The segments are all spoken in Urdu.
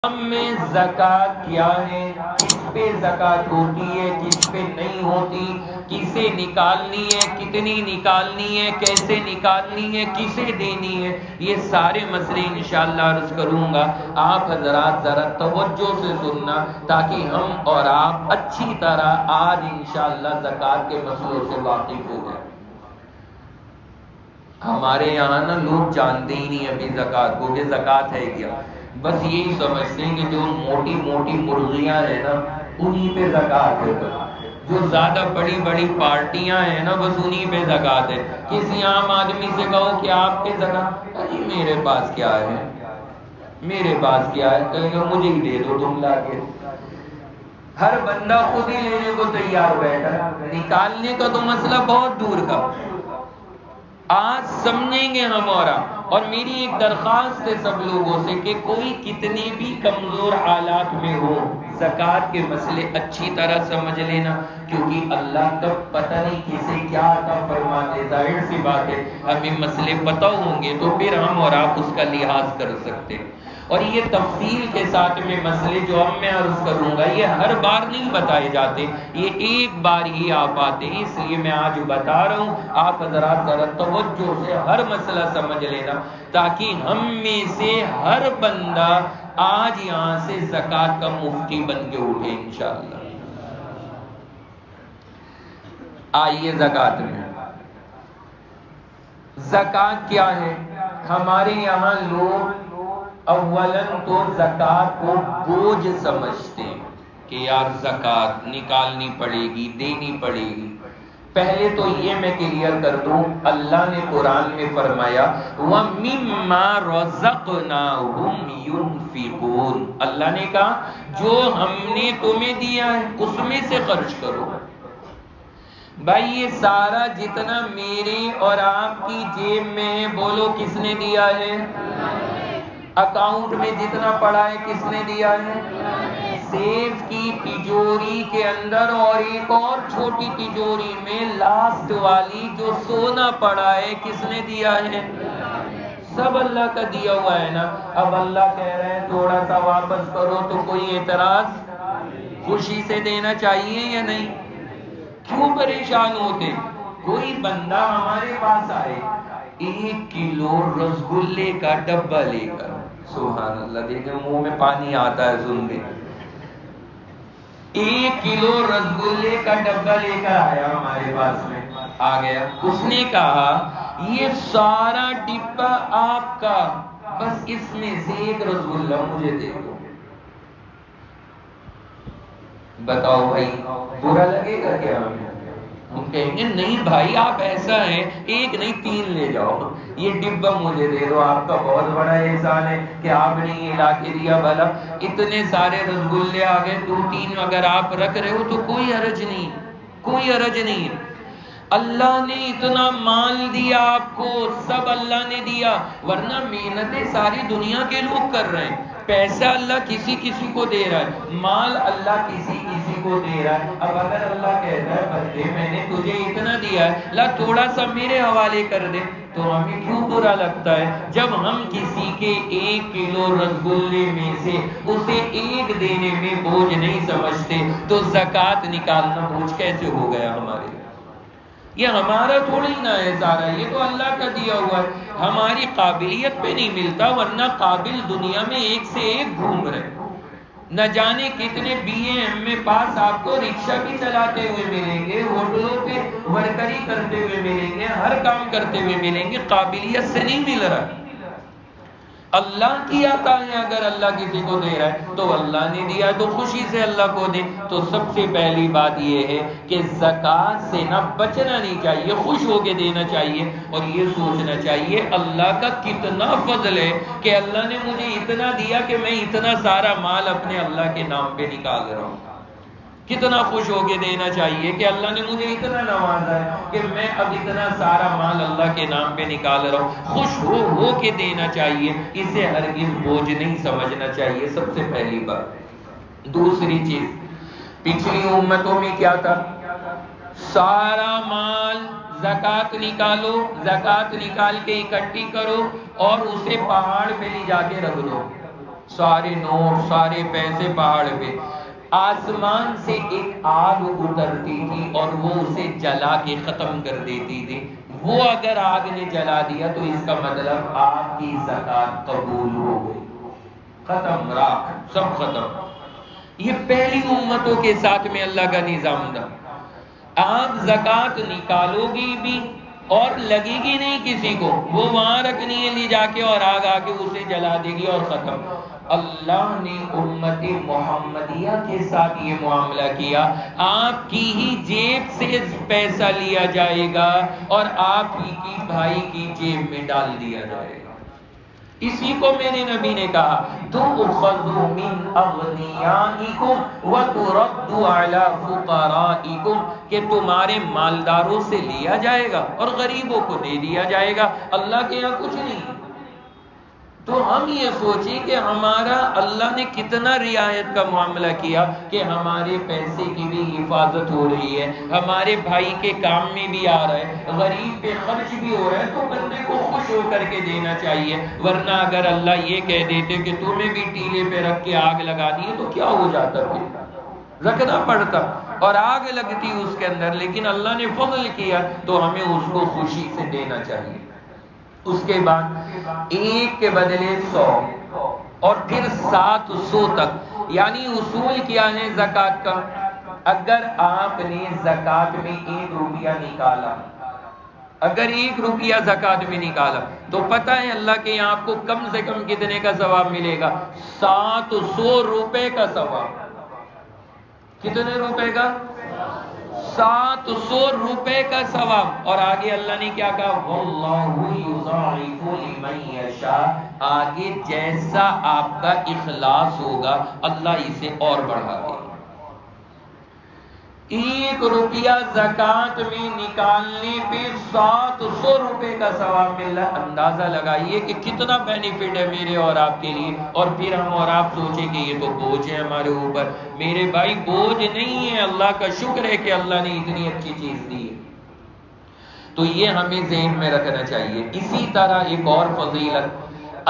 میں زکوٰۃ کیا ہے، کس پہ زکوٰۃ ہوتی ہے، کس پہ نہیں ہوتی، کسے نکالنی ہے، کتنی نکالنی ہے، کیسے نکالنی ہے، کسے دینی ہے، یہ سارے مسئلے انشاءاللہ عرض کروں گا۔ آپ حضرات ذرا توجہ سے سننا تاکہ ہم اور آپ اچھی طرح آج انشاءاللہ زکوٰۃ کے مسئلوں سے واقف ہو جائیں۔ ہمارے یہاں نا لوگ جانتے ہی نہیں ابھی زکوٰۃ کو کہ زکوٰۃ ہے کیا، بس یہی سمجھتے ہیں کہ جو موٹی موٹی مرغیاں ہیں نا انہی پہ زکوٰۃ ہے، جو زیادہ بڑی بڑی پارٹیاں ہیں نا بس انہی پہ زکوٰۃ ہے۔ کسی عام آدمی سے کہو کہ آپ کے زکوٰۃ، ارے میرے پاس کیا ہے، میرے پاس کیا ہے، کہیں گے مجھے ہی دے دو تم لا کے۔ ہر بندہ خود ہی لینے کو تیار بیٹھا ہے، نکالنے کا تو مسئلہ بہت دور کا۔ آج سمجھیں گے ہم اور میری ایک درخواست ہے سب لوگوں سے کہ کوئی کتنے بھی کمزور حالات میں ہو زکوٰۃ کے مسئلے اچھی طرح سمجھ لینا، کیونکہ اللہ تب پتہ نہیں کسے کیا عطا فرما دے۔ ظاہر سی بات ہے ہمیں مسئلے پتہ ہوں گے تو پھر ہم اور آپ اس کا لحاظ کر سکتے ہیں، اور یہ تفصیل کے ساتھ میں مسئلے جو اب میں عرض کروں گا یہ ہر بار نہیں بتائے جاتے، یہ ایک بار ہی آپ آتے ہیں، اس لیے میں آج بتا رہا ہوں۔ آپ حضرات ذرا توجہ سے ہر مسئلہ سمجھ لینا تاکہ ہم میں سے ہر بندہ آج یہاں سے زکوٰۃ کا مفتی بن کے اٹھے انشاءاللہ۔ آئیے زکوٰۃ میں، زکوٰۃ کیا ہے؟ ہمارے یہاں لوگ اولاً تو زکوٰۃ کو بوجھ سمجھتے ہیں کہ یار زکوٰۃ نکالنی پڑے گی، دینی پڑے گی۔ پہلے تو یہ میں کلیئر کر دوں، اللہ نے قرآن میں فرمایا وَمِمَّا رَزَقْنَاهُمْ يُنْفِقُونَ، اللہ نے کہا جو ہم نے تمہیں دیا ہے اس میں سے خرچ کرو۔ بھائی یہ سارا جتنا میرے اور آپ کی جیب میں ہے بولو کس نے دیا ہے؟ اکاؤنٹ میں جتنا پڑا ہے کس نے دیا ہے؟ سیف کی تجوری کے اندر اور ایک اور چھوٹی تجوری میں لاسٹ والی جو سونا پڑا ہے کس نے دیا ہے؟ سب اللہ کا دیا ہوا ہے نا۔ اب اللہ کہہ رہے ہیں تھوڑا سا واپس کرو تو کوئی اعتراض؟ خوشی سے دینا چاہیے یا نہیں؟ کیوں پریشان ہوتے؟ کوئی بندہ ہمارے پاس آئے 1 کلو رسگلے کا ڈبہ لے کر، سبحان اللہ، دیکھیں منہ میں پانی آتا ہے سن کے، 1 کلو رسگلے کا ڈبہ لے کر آیا ہمارے پاس میں، آ گیا، اس نے کہا یہ سارا ڈبہ آپ کا، بس اس میں سے 1 رسگلہ مجھے دے دو۔ بتاؤ بھائی برا لگے گا کیا ہمیں؟ ہم کہیں گے نہیں بھائی آپ ایسا ہے 1 نہیں 3 لے جاؤ، یہ ڈبہ مجھے دے دو، آپ کا بہت بڑا احسان ہے کہ آپ نے یہ لا کے دیا۔ بھلا اتنے سارے رسگلے آ گئے، 2-3 اگر آپ رکھ رہے ہو تو کوئی حرج نہیں، کوئی حرج نہیں۔ اللہ نے اتنا مال دیا آپ کو، سب اللہ نے دیا، ورنہ محنتیں ساری دنیا کے لوگ کر رہے ہیں، پیسہ اللہ کسی کسی کو دے رہا ہے، مال اللہ کسی کسی کو دے رہا ہے۔ اب اگر اللہ کہتا ہے بندے میں نے تجھے اتنا دیا ہے لا تھوڑا سا میرے حوالے کر دے، تو ہمیں کیوں برا لگتا ہے جب ہم کسی کے 1 کلو رسگلے میں سے اسے 1 دینے میں بوجھ نہیں سمجھتے، تو زکوٰۃ نکالنا بوجھ کیسے ہو گیا ہمارے؟ یہ ہمارا تھوڑی نہ ہے سارا، یہ تو اللہ کا دیا ہوا ہے، ہماری قابلیت پہ نہیں ملتا، ورنہ قابل دنیا میں 1 سے 1 گھوم رہے، نہ جانے کتنے BM میں پاس آپ کو رکشہ بھی چلاتے ہوئے ملیں گے، ہوٹلوں پہ ورکری کرتے ہوئے ملیں گے، ہر کام کرتے ہوئے ملیں گے، قابلیت سے نہیں مل رہا۔ اللہ کی عطا ہے، اگر اللہ کسی کو دے رہا ہے تو اللہ نے دیا تو خوشی سے اللہ کو دے۔ تو سب سے پہلی بات یہ ہے کہ زکوٰۃ سے نہ بچنا نہیں چاہیے، خوش ہو کے دینا چاہیے، اور یہ سوچنا چاہیے اللہ کا کتنا فضل ہے کہ اللہ نے مجھے اتنا دیا کہ میں اتنا سارا مال اپنے اللہ کے نام پہ نکال رہا ہوں۔ کتنا خوش ہو کے دینا چاہیے کہ اللہ نے مجھے اتنا نوازا ہے کہ میں اب اتنا سارا مال اللہ کے نام پہ نکال رہا ہوں، خوش ہو کے دینا چاہیے، اسے ہرگز بوجھ نہیں سمجھنا چاہیے، سب سے پہلی بات۔ دوسری چیز، پچھلی امتوں میں کیا تھا؟ سارا مال زکوٰۃ نکالو، زکوٰۃ نکال کے اکٹھی کرو اور اسے پہاڑ پہ لے جا کے رکھ دو، سارے نوٹ سارے پیسے پہاڑ پہ. آسمان سے ایک آگ اترتی تھی اور وہ اسے جلا کے ختم کر دیتی تھی. وہ اگر آگ نے جلا دیا تو اس کا مطلب آپ کی زکات قبول ہو گئی. ختم، راکھ، سب ختم. یہ پہلی امتوں کے ساتھ میں اللہ کا نظام تھا. آپ زکات نکالو گی بھی اور لگے گی نہیں کسی کو، وہ وہاں رکھنی ہے لے جا کے اور آگ آ کے اسے جلا دے گی اور ختم. اللہ نے امت محمدیہ کے ساتھ یہ معاملہ کیا. آپ کی ہی جیب سے پیسہ لیا جائے گا اور آپ ہی کی بھائی کی جیب میں ڈال دیا جائے گا. اسی کو میرے نبی نے کہا تُؤْخَذُ مِنْ أَغْنِيَائِكُمْ وَتُرَدُّ عَلَى فُقَرَائِكُمْ، کہ تمہارے مالداروں سے لیا جائے گا اور غریبوں کو دے دیا جائے گا. اللہ کے یہاں کچھ نہیں. تو ہم یہ سوچیں کہ ہمارا اللہ نے کتنا رعایت کا معاملہ کیا کہ ہمارے پیسے کی بھی حفاظت ہو رہی ہے، ہمارے بھائی کے کام میں بھی آ رہا ہے، غریب پہ خرچ بھی ہو رہا ہے. تو بندے کو خوش ہو کر کے دینا چاہیے. ورنہ اگر اللہ یہ کہہ دیتے کہ تمہیں بھی ٹیلے پہ رکھ کے آگ لگا دی تو کیا ہو جاتا؟ پھر رکھنا پڑتا اور آگ لگتی اس کے اندر. لیکن اللہ نے فضل کیا تو ہمیں اس کو خوشی سے دینا چاہیے. اس کے بعد 1 کے بدلے 100 اور پھر 700 تک. یعنی اصول کیا ہے زکوٰۃ کا؟ اگر آپ نے زکوٰۃ میں 1 روپیہ نکالا، اگر 1 روپیہ زکوٰۃ میں نکالا تو پتہ ہے اللہ کے یہاں آپ کو کم سے کم کتنے کا ثواب ملے گا؟ 700 روپے کا ثواب. کتنے روپے کا؟ 700 روپے کا ثواب. اور آگے اللہ نے کیا کہا؟ وَاللَّهُ يُضَاعِفُ لِمَن يَشَاءُ. آگے جیسا آپ کا اخلاص ہوگا اللہ اسے اور بڑھا دے. 1 روپیہ زکوٰۃ میں نکالنے پہ 700 روپے کا ثواب مل رہا ہے. اندازہ لگائیے کہ کتنا بینیفٹ ہے میرے اور آپ کے لیے. اور پھر ہم اور آپ سوچیں کہ یہ تو بوجھ ہے ہمارے اوپر. میرے بھائی بوجھ نہیں ہے، اللہ کا شکر ہے کہ اللہ نے اتنی اچھی چیز دی ہے. تو یہ ہمیں ذہن میں رکھنا چاہیے. اسی طرح ایک اور فضیلت،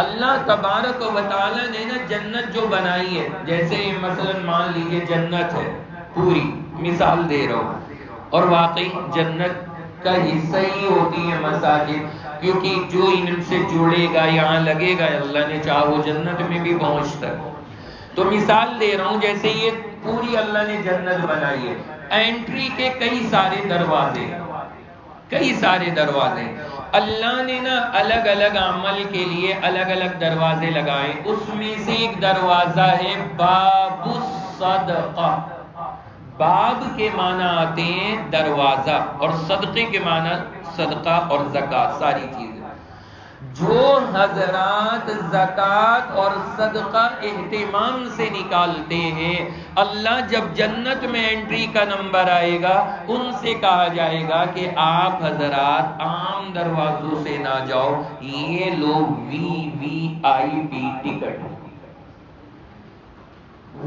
اللہ تبارک و تعالی نے نا جنت جو بنائی ہے، جیسے مثلا مان لیجیے جنت ہے پوری، مثال دے رہا ہوں، اور واقعی جنت کا حصہ ہی ہوتی ہے مساجد، کیونکہ جو ان سے جڑے گا یہاں لگے گا، اللہ نے چاہا وہ جنت میں بھی پہنچتا ہے. تو مثال دے رہا ہوں، جیسے یہ پوری اللہ نے جنت بنائی ہے، انٹری کے کئی سارے دروازے، کئی سارے دروازے اللہ نے نا الگ الگ عمل کے لیے الگ الگ دروازے لگائے. اس میں سے ایک دروازہ ہے باب الصدقہ. باب کے معنی آتے ہیں دروازہ، اور صدقے کے معنی صدقہ اور زکوٰۃ، ساری چیزیں. جو حضرات زکوٰۃ اور صدقہ اہتمام سے نکالتے ہیں، اللہ جب جنت میں انٹری کا نمبر آئے گا ان سے کہا جائے گا کہ آپ حضرات عام دروازوں سے نہ جاؤ، یہ لوگ VIP ٹکٹ،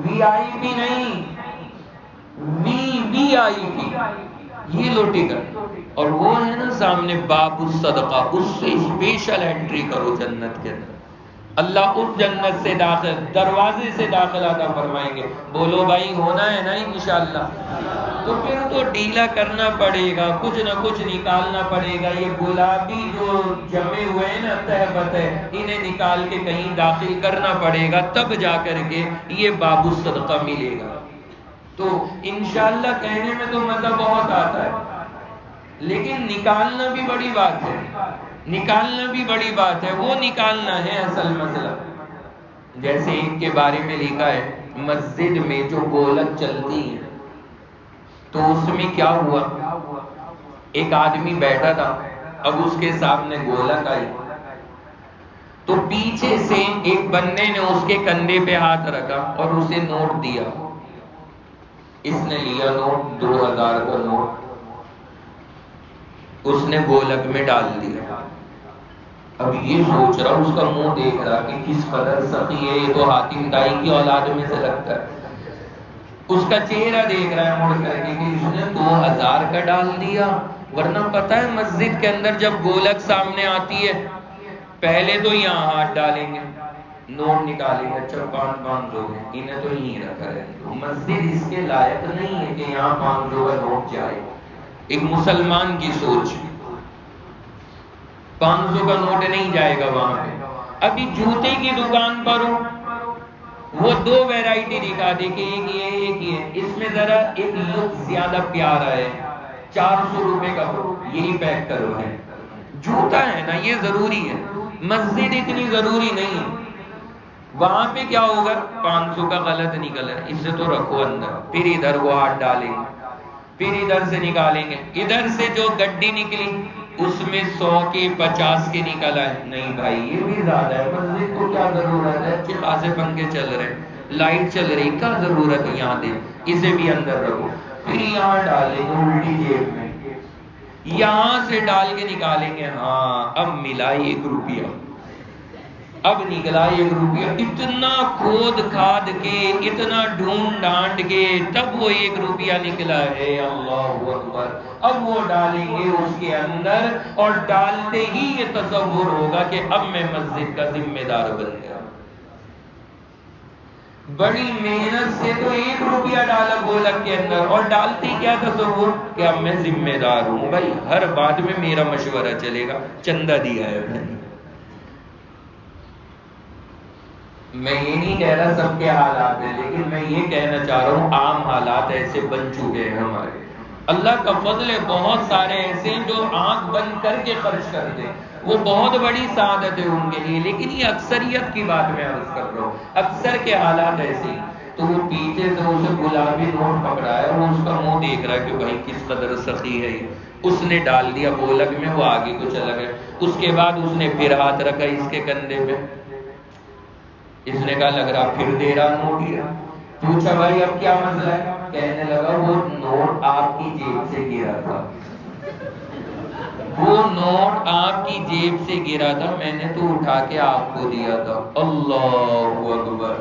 VIP نہیں، VIP، یہ لو ٹکٹ. اور وہ ہے نا سامنے باب الصدقہ، اس سے اسپیشل انٹری کرو جنت کے اندر. اللہ اس جنت سے داخل، دروازے سے داخل عطا فرمائیں گے. بولو بھائی ہونا ہے نا انشاءاللہ. تو پھر تو ڈھیلا کرنا پڑے گا، کچھ نہ کچھ نکالنا پڑے گا. یہ گلابی جو جمے ہوئے ہیں نا تہبت ہے، انہیں نکال کے کہیں داخل کرنا پڑے گا، تب جا کر کے یہ باب الصدقہ ملے گا. تو انشاءاللہ کہنے میں تو مزہ بہت آتا ہے، لیکن نکالنا بھی بڑی بات ہے. نکالنا بھی بڑی بات ہے، وہ نکالنا ہے اصل مسئلہ. جیسے ایک کے بارے میں لکھا ہے، مسجد میں جو گولک چلتی ہے تو اس میں کیا ہوا، ایک آدمی بیٹھا تھا، اب اس کے سامنے گولک آئی تو پیچھے سے ایک بندے نے اس کے کندھے پہ ہاتھ رکھا اور اسے نوٹ دیا. اس نے لیا نوٹ، 2000 کا نوٹ، اس نے گولک میں ڈال دیا. اب یہ سوچ رہا، اس کا منہ دیکھ رہا کہ کس قدر سخی ہے، یہ تو حاتم دائی کی اولاد میں سے لگتا ہے. اس کا چہرہ دیکھ رہا ہے مڑ کر کے کہ اس نے 2000 کا ڈال دیا. ورنہ پتہ ہے مسجد کے اندر جب گولک سامنے آتی ہے پہلے تو یہاں ہاتھ ڈالیں گے، نوٹ نکالیں گے، اچھا 500 ہے، انہیں تو یہیں رکھا ہے. مسجد اس کے لائق نہیں ہے کہ یہاں 500 کا نوٹ جائے. ایک مسلمان کی سوچ، 500 کا نوٹ نہیں جائے گا وہاں پہ. ابھی جوتے کی دکان پر ہو، وہ 2 ویرائٹی دکھا دے کہ ایک یہ اس میں ذرا ایک لک زیادہ پیارا ہے، 400 روپے کا ہو، یہی پیک کرو ہے. جوتا ہے نا، یہ ضروری ہے. مسجد اتنی ضروری نہیں ہے. وہاں پہ کیا ہوگا، 500 کا غلط نکل ہے، اس سے تو رکھو اندر. پھر ادھر وہ ہاتھ ڈالیں گے، پھر ادھر سے نکالیں گے. ادھر سے جو گڈی نکلی اس میں 100 کے 50 کے نکل آئے. نہیں بھائی یہ بھی زیادہ ہے، مسجد کو کیا ضرورت ہے، اچھے خاصے پنکھے چل رہے، لائٹ چل رہی، کیا ضرورت ہے یہاں دے، اسے بھی اندر رکھو. پھر یہاں ڈالیں گے الٹی جیب میں، یہاں سے ڈال کے نکالیں گے. ہاں اب ملا 1 روپیہ، اب نکلا 1 روپیہ. اتنا کھود کھاد کے، اتنا ڈھونڈ ڈھانڈ کے تب وہ 1 روپیہ نکلا ہے. اللہ اکبر. اب وہ ڈالیں گے اس کے اندر، اور ڈالتے ہی یہ تصور ہوگا کہ اب میں مسجد کا ذمہ دار بن گیا. بڑی محنت سے تو 1 روپیہ ڈالا گولک کے اندر، اور ڈالتے کیا تصور کہ اب میں ذمہ دار ہوں. بھائی ہر بات میں میرا مشورہ چلے گا، چندہ دیا ہے میں نے. میں یہ نہیں کہہ رہا سب کے حالات ہیں، لیکن میں یہ کہنا چاہ رہا ہوں عام حالات ایسے بن چکے ہیں ہمارے. اللہ کا فضل ہے، بہت سارے ایسے ہیں جو آنکھ بند کر کے خرچ کرتے ہیں، وہ بہت بڑی سعادت ہے ان کے لیے. لیکن یہ اکثریت کی بات میں عرض کر رہا ہوں، اکثر کے حالات ایسے ہیں. تو وہ پیچھے سے اسے گلابی نوٹ پکڑا ہے، وہ اس کا منہ دیکھ رہا ہے کہ بھائی کس قدر سخی ہے یہ. اس نے ڈال دیا گولک میں، وہ آگے کو چلا گیا. اس کے بعد اس نے پھر ہاتھ رکھا اس کے کندھے پہ. اس نے کہا لگ رہا پھر دے رہا نوٹ ہی. پوچھا بھائی اب کیا مسئلہ ہے؟ کہنے لگا وہ نوٹ آپ کی جیب سے گرا تھا، وہ نوٹ آپ کی جیب سے گرا تھا، میں نے تو اٹھا کے آپ کو دیا تھا. اللہ اکبر.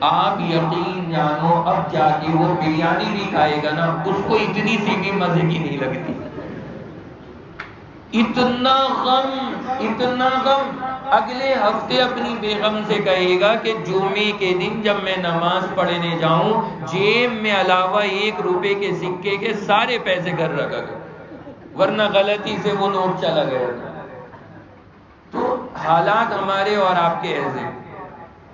آپ یقین جانو اب جا کے وہ بریانی بھی کھائے گا نا، اس کو اتنی سی بھی مزے کی نہیں لگتی. اتنا غم. اگلے ہفتے اپنی بیگم سے کہے گا کہ جمعے کے دن جب میں نماز پڑھنے جاؤں، جیب میں علاوہ 1 روپے کے سکے کے سارے پیسے گھر رکھا گا، ورنہ غلطی سے وہ نوٹ چلا گیا. تو حالات ہمارے اور آپ کے ایسے.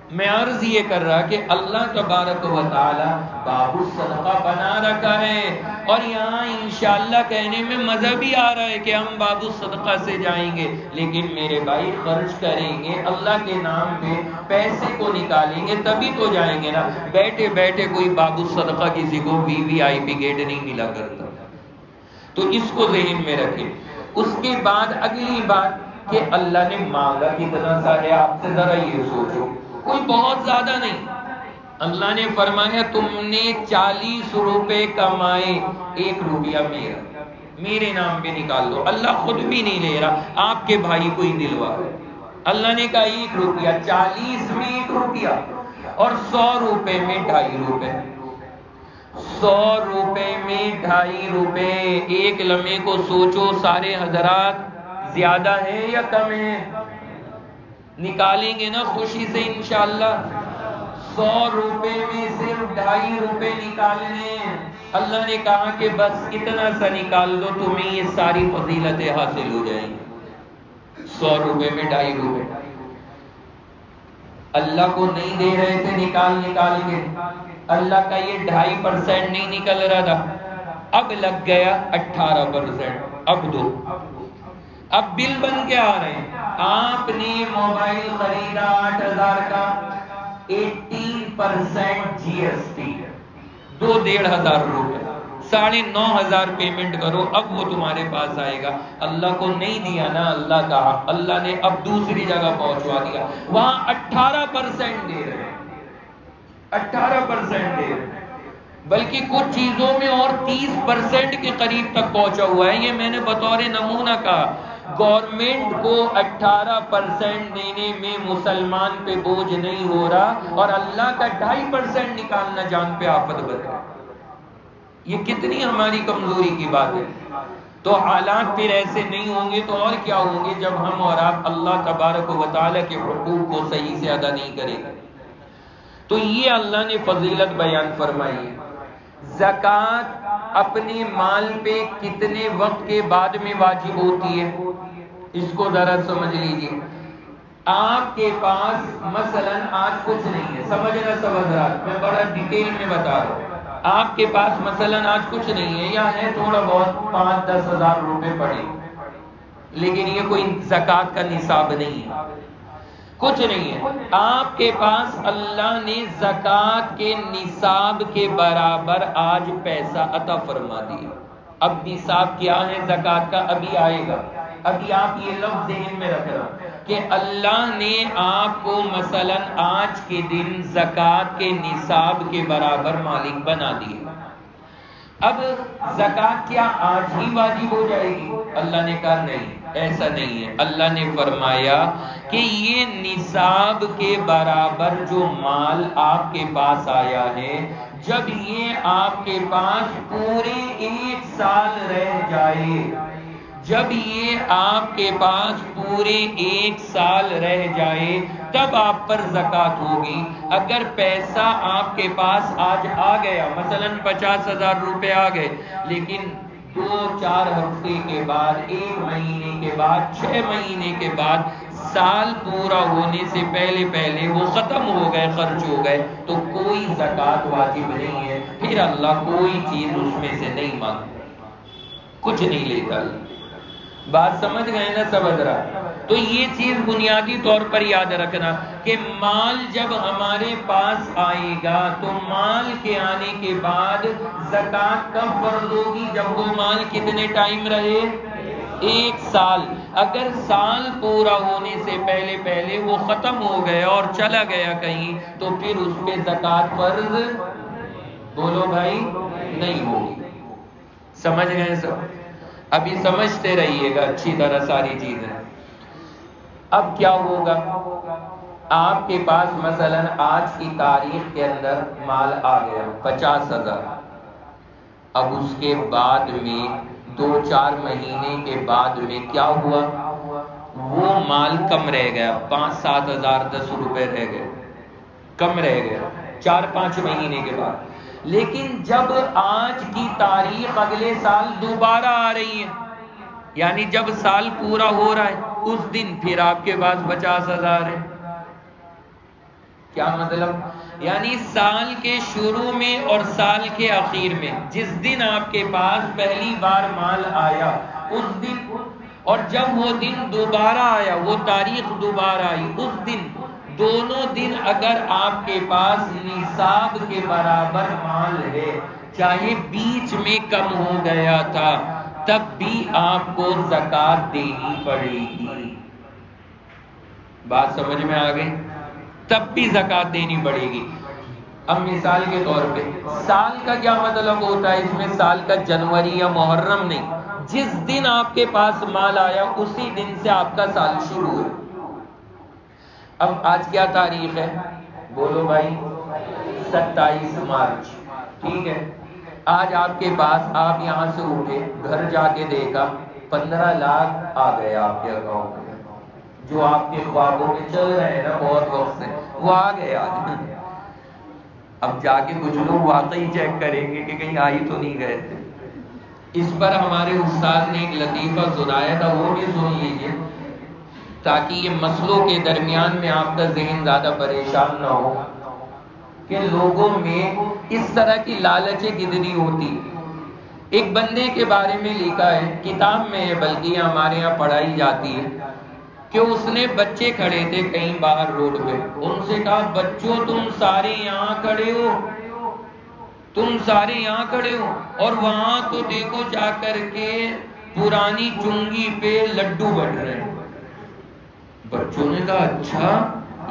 میں عرض یہ کر رہا کہ اللہ تبارک و تعالی باب الصدقہ بنا رکھا ہے، اور یہاں انشاءاللہ کہنے میں مزہ بھی آ رہا ہے کہ ہم باب الصدقہ سے جائیں گے. لیکن میرے بھائی خرچ کریں گے اللہ کے نام پہ، پیسے کو نکالیں گے تبھی تو جائیں گے نا. بیٹھے بیٹھے کوئی باب الصدقہ کسی کو VIP گیٹ نہیں ملا کرتا. تو اس کو ذہن میں رکھیں. اس کے بعد اگلی بات کہ اللہ نے مانگا کتنا سا ہے آپ سے، ذرا یہ سوچو. کوئی بہت زیادہ نہیں. اللہ نے فرمایا تم نے 40 روپے کمائے، 1 روپیہ میرے نام پہ نکال دو. اللہ خود بھی نہیں لے رہا، آپ کے بھائی کو ہی دلوا رہا. اللہ نے کہا 1 روپیہ، 40 میں 1 روپیہ، اور 100 روپے میں 2.5 روپے. 100 روپے میں 2.5 روپے. ایک لمحے کو سوچو سارے حضرات، زیادہ ہے یا کم ہے؟ نکالیں گے نا خوشی سے انشاءاللہ. 100 روپے میں صرف 2.5 روپے نکالنے. اللہ نے کہا کہ بس اتنا سا نکال دو، تمہیں یہ ساری فضیلتیں حاصل ہو جائیں گی. 100 روپے میں 2.5 روپے. اللہ کو نہیں دے رہے تھے نکال کے، اللہ کا یہ 2.5% نہیں نکل رہا تھا، اب لگ گیا 18%. اب دو. اب بل بن کے آ رہے ہیں. آپ نے موبائل خریدا 8,000 کا، 18% GST، 2,500 روپے، 9,500 پیمنٹ کرو. اب وہ تمہارے پاس آئے گا. اللہ کو نہیں دیا نا اللہ کا، اللہ نے اب دوسری جگہ پہنچوا دیا. وہاں 18% دے رہے ہیں، 18% دے رہے ہیں، بلکہ کچھ چیزوں میں اور 30% کے قریب تک پہنچا ہوا ہے. یہ میں نے بطور نمونہ کہا. گورنمنٹ کو 18% دینے میں مسلمان پہ بوجھ نہیں ہو رہا، اور اللہ کا 2.5% نکالنا جان پہ آفت بن رہا. یہ کتنی ہماری کمزوری کی بات ہے. تو حالات پھر ایسے نہیں ہوں گے تو اور کیا ہوں گے جب ہم اور آپ اللہ تبارک و تعالیٰ کے حقوق کو صحیح سے ادا نہیں کریں گے. تو یہ اللہ نے فضیلت بیان فرمائی ہے. زکوٰۃ اپنے مال پہ کتنے وقت کے بعد میں واجب ہوتی ہے اس کو ذرا سمجھ لیجیے. آپ کے پاس مثلا آج کچھ نہیں ہے، سمجھنا سب حضرات، میں بڑا ڈیٹیل میں بتا رہا ہوں. آپ کے پاس مثلا آج کچھ نہیں ہے، یا ہے تھوڑا بہت 5-10 ہزار روپے پڑے، لیکن یہ کوئی زکوٰۃ کا نصاب نہیں ہے، کچھ نہیں ہے. آپ کے پاس اللہ نے زکوٰۃ کے نصاب کے برابر آج پیسہ عطا فرما دیا. اب نصاب کیا ہے زکوٰۃ کا ابھی آئے گا. ابھی آپ یہ لفظ ذہن میں رکھنا کہ اللہ نے آپ کو مثلا آج کے دن زکوٰۃ کے نصاب کے برابر مالک بنا دیے. اب زکوٰۃ کیا آج ہی واجب ہو جائے گی؟ اللہ نے کہا نہیں، ایسا نہیں ہے. اللہ نے فرمایا کہ یہ نصاب کے برابر جو مال آپ کے پاس آیا ہے، جب یہ آپ کے پاس پورے 1 سال رہ جائے، جب یہ آپ کے پاس پورے 1 سال رہ جائے تب آپ پر زکوٰۃ ہوگی. اگر پیسہ آپ کے پاس آج آ گیا، مثلا 50,000 روپے آ گئے، لیکن 2-4 ہفتے کے بعد، 1 مہینے کے بعد، 6 مہینے کے بعد، سال پورا ہونے سے پہلے وہ ختم ہو گئے، خرچ ہو گئے، تو کوئی زکوٰۃ واجب نہیں ہے. پھر اللہ کوئی چیز اس میں سے نہیں مانگتا، کچھ نہیں لیتا. بات سمجھ گئے نا سب حضرات؟ تو یہ چیز بنیادی طور پر یاد رکھنا کہ مال جب ہمارے پاس آئے گا تو مال کے آنے کے بعد زکوٰۃ کب فرض ہوگی؟ جب وہ مال کتنے ٹائم رہے؟ 1 سال. اگر سال پورا ہونے سے پہلے وہ ختم ہو گیا اور چلا گیا کہیں، تو پھر اس پہ زکوٰۃ فرض، بولو بھائی، نہیں ہوگی. سمجھ گئے سب؟ ابھی سمجھتے رہیے گا اچھی طرح ساری چیزیں. اب کیا ہوگا؟ آپ کے پاس مثلا آج کی تاریخ کے اندر مال آ گیا 50,000. اب اس کے بعد میں 2-4 مہینے کے بعد میں کیا ہوا؟ وہ مال کم رہ گیا، 5-7 ہزار 10 روپے رہ گئے، کم رہ گیا 4-5 مہینے کے بعد. لیکن جب آج کی تاریخ اگلے سال دوبارہ آ رہی ہے، یعنی جب سال پورا ہو رہا ہے اس دن پھر آپ کے پاس 50,000 ہے. کیا مطلب؟ یعنی سال کے شروع میں اور سال کے آخر میں جس دن آپ کے پاس پہلی بار مال آیا اس دن، اور جب وہ دن دوبارہ آیا، وہ تاریخ دوبارہ آئی، اس دن، دونوں دن اگر آپ کے پاس نصاب کے برابر مال ہے، چاہے بیچ میں کم ہو گیا تھا، تب بھی آپ کو زکوٰۃ دینی پڑے گی. بات سمجھ میں آ گئی؟ تب بھی زکوٰۃ دینی پڑے گی. اب مثال کے طور پہ سال کا کیا مطلب ہوتا ہے؟ اس میں سال کا جنوری یا محرم نہیں، جس دن آپ کے پاس مال آیا اسی دن سے آپ کا سال شروع ہے. اب آج کیا تاریخ ہے؟ بولو بھائی، 27 مارچ. ٹھیک ہے، آج آپ کے پاس، آپ یہاں سے اٹھے، گھر جا کے دیکھا 15 لاکھ آ گئے آپ کے اکاؤنٹ میں، جو آپ کے خوابوں میں چل رہے ہیں نا بہت وقت سے، وہ آ گئے آج. اب جا کے کچھ لوگ واقعی چیک کریں گے کہ کہیں آئی تو نہیں گئے تھے. اس پر ہمارے استاد نے ایک لطیفہ سنایا تھا، وہ بھی سن لیجیے تاکہ یہ مسئلوں کے درمیان میں آپ کا ذہن زیادہ پریشان نہ ہو کہ لوگوں میں اس طرح کی لالچیں کتنی ہوتی. ایک بندے کے بارے میں لکھا ہے، کتاب میں ہے بلکہ ہمارے یہاں پڑھائی جاتی ہے، کہ اس نے بچے کھڑے تھے کہیں باہر روڈ پہ، ان سے کہا بچوں تم سارے یہاں کھڑے ہو، تم سارے یہاں کھڑے ہو، اور وہاں تو دیکھو جا کر کے پرانی چنگی پہ لڈو بٹ رہے ہیں. بچوں نے کہا اچھا،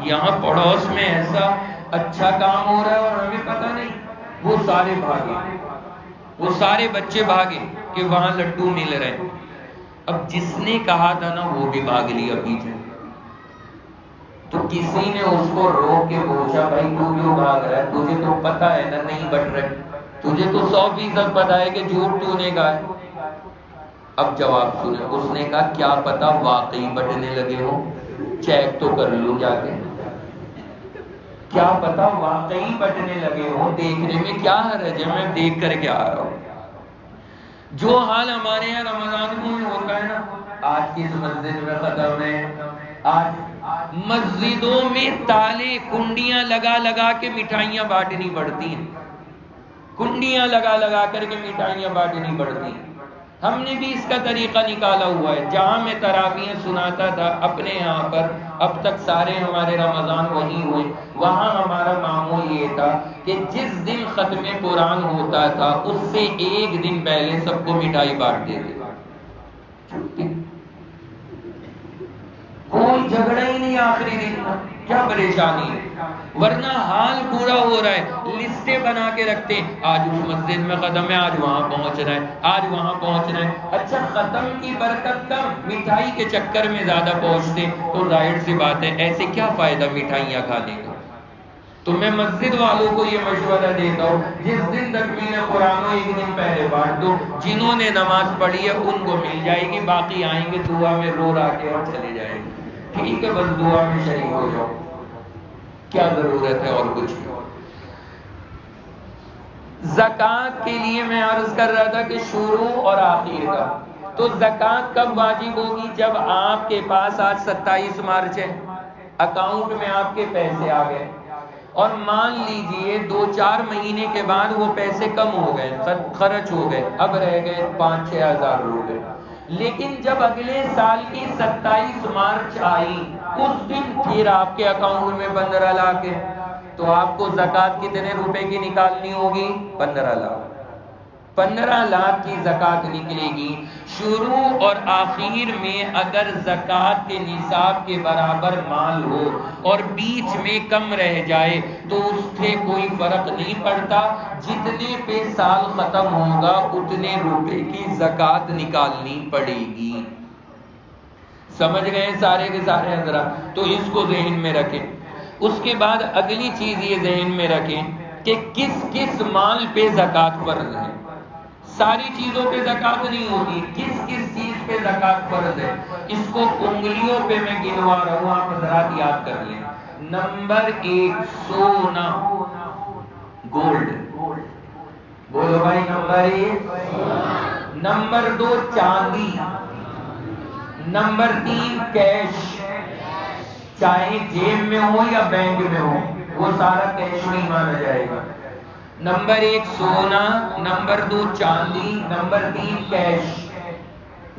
یہاں پڑوس میں ایسا اچھا کام ہو رہا ہے اور ہمیں پتہ نہیں. وہ سارے بھاگے، وہ سارے بچے بھاگے کہ وہاں لڈو مل رہے ہیں. اب جس نے کہا تھا نا وہ بھی بھاگ لیا پیچھے. تو کسی نے اس کو روک کے پوچھا بھائی تو کیوں بھاگ رہا ہے؟ تجھے تو پتا ہے نا نہیں بٹ رہے، تجھے تو 100% پتا ہے کہ جھوٹ تو نے کہا ہے. اب جواب سنیں، اس نے کہا کیا پتا واقعی بٹنے لگے ہو، چیک تو کر لو جا کے، کیا پتا واقعی بٹنے لگے ہو، دیکھنے میں کیا حرج ہے، میں دیکھ کر کے آ رہا ہوں۔ جو حال ہمارے یہاں رمضان میں ہوتا ہے نا، آج کی اس مسجد میں ختم ہے، آج مسجدوں میں تالے کنڈیاں لگا لگا کے مٹھائیاں بانٹنی پڑتی ہیں، کنڈیاں لگا لگا کر کے مٹھائیاں بانٹنی پڑتی ہیں۔ ہم نے بھی اس کا طریقہ نکالا ہوا ہے، جہاں میں تراویح سناتا تھا اپنے یہاں پر، اب تک سارے ہمارے رمضان وہیں ہوئے، وہاں ہمارا معمول یہ تھا کہ جس دن ختم قرآن ہوتا تھا اس سے ایک دن پہلے سب کو مٹھائی بانٹ دیتے، کوئی جھگڑا ہی نہیں آخری دن کا، کیا پریشانی ہے؟ ورنہ حال پورا ہو رہا ہے، لسٹیں بنا کے رکھتے ہیں، آج اس مسجد میں ختم ہے، آج وہاں پہنچ رہا ہے، آج وہاں پہنچ رہا ہے۔ اچھا ختم کی برکت کم، مٹھائی کے چکر میں زیادہ پہنچتے، تو ظاہر سی بات ہے ایسے کیا فائدہ مٹھائیاں کھانے کا؟ تو میں مسجد والوں کو یہ مشورہ دیتا ہوں، جس دن تکمیل قرآن ہو ایک دن پہلے بانٹ دو، جنہوں نے نماز پڑھی ہے ان کو مل جائے گی، باقی آئیں گے دعا میں رو را کے اور چلے جائیں گے، ٹھیک ہے بس دعا میں شریک ہو جاؤ، کیا ضرورت ہے اور کچھ؟ زکوٰۃ کے لیے میں عرض کر رہا تھا کہ شروع اور آخر کا، تو زکوٰۃ کب واجب ہوگی؟ جب آپ کے پاس آج 27 مارچ ہے، اکاؤنٹ میں آپ کے پیسے آ گئے، اور مان لیجئے 2-4 مہینے کے بعد وہ پیسے کم ہو گئے، خرچ ہو گئے، اب رہ گئے 5-6 ہزار روپے، لیکن جب اگلے سال کی 27 مارچ آئی اس دن پھر آپ کے اکاؤنٹ میں 15 لاکھ ہے، تو آپ کو زکوٰۃ کتنے روپے کی نکالنی ہوگی؟ 15 لاکھ، 15 لاکھ کی زکوٰۃ نکلے گی۔ شروع اور آخر میں اگر زکوٰۃ کے نصاب کے برابر مال ہو اور بیچ میں کم رہ جائے تو اس سے کوئی فرق نہیں پڑتا، جتنے پہ سال ختم ہوگا اتنے روپے کی زکوٰۃ نکالنی پڑے گی۔ سمجھ گئے سارے کے سارے حضرات؟ تو اس کو ذہن میں رکھیں۔ اس کے بعد اگلی چیز یہ ذہن میں رکھیں کہ کس کس مال پہ زکوٰۃ فرض ہے۔ ساری چیزوں پہ زکوٰۃ نہیں ہوتی، کس کس چیز پہ زکوٰۃ فرض ہے، اس کو انگلیوں پہ میں گنوا رہا ہوں، آپ حضرات یاد کر لیں۔ نمبر 1 سونا، گولڈ، بولو بھائی نمبر 1۔ نمبر 2 چاندی، نمبر 3 کیش، چاہے جیب میں ہو یا بینک میں ہو وہ سارا کیش نہیں مانا جائے گا۔ نمبر 1 سونا، نمبر 2 چاندی، نمبر 3 کیش،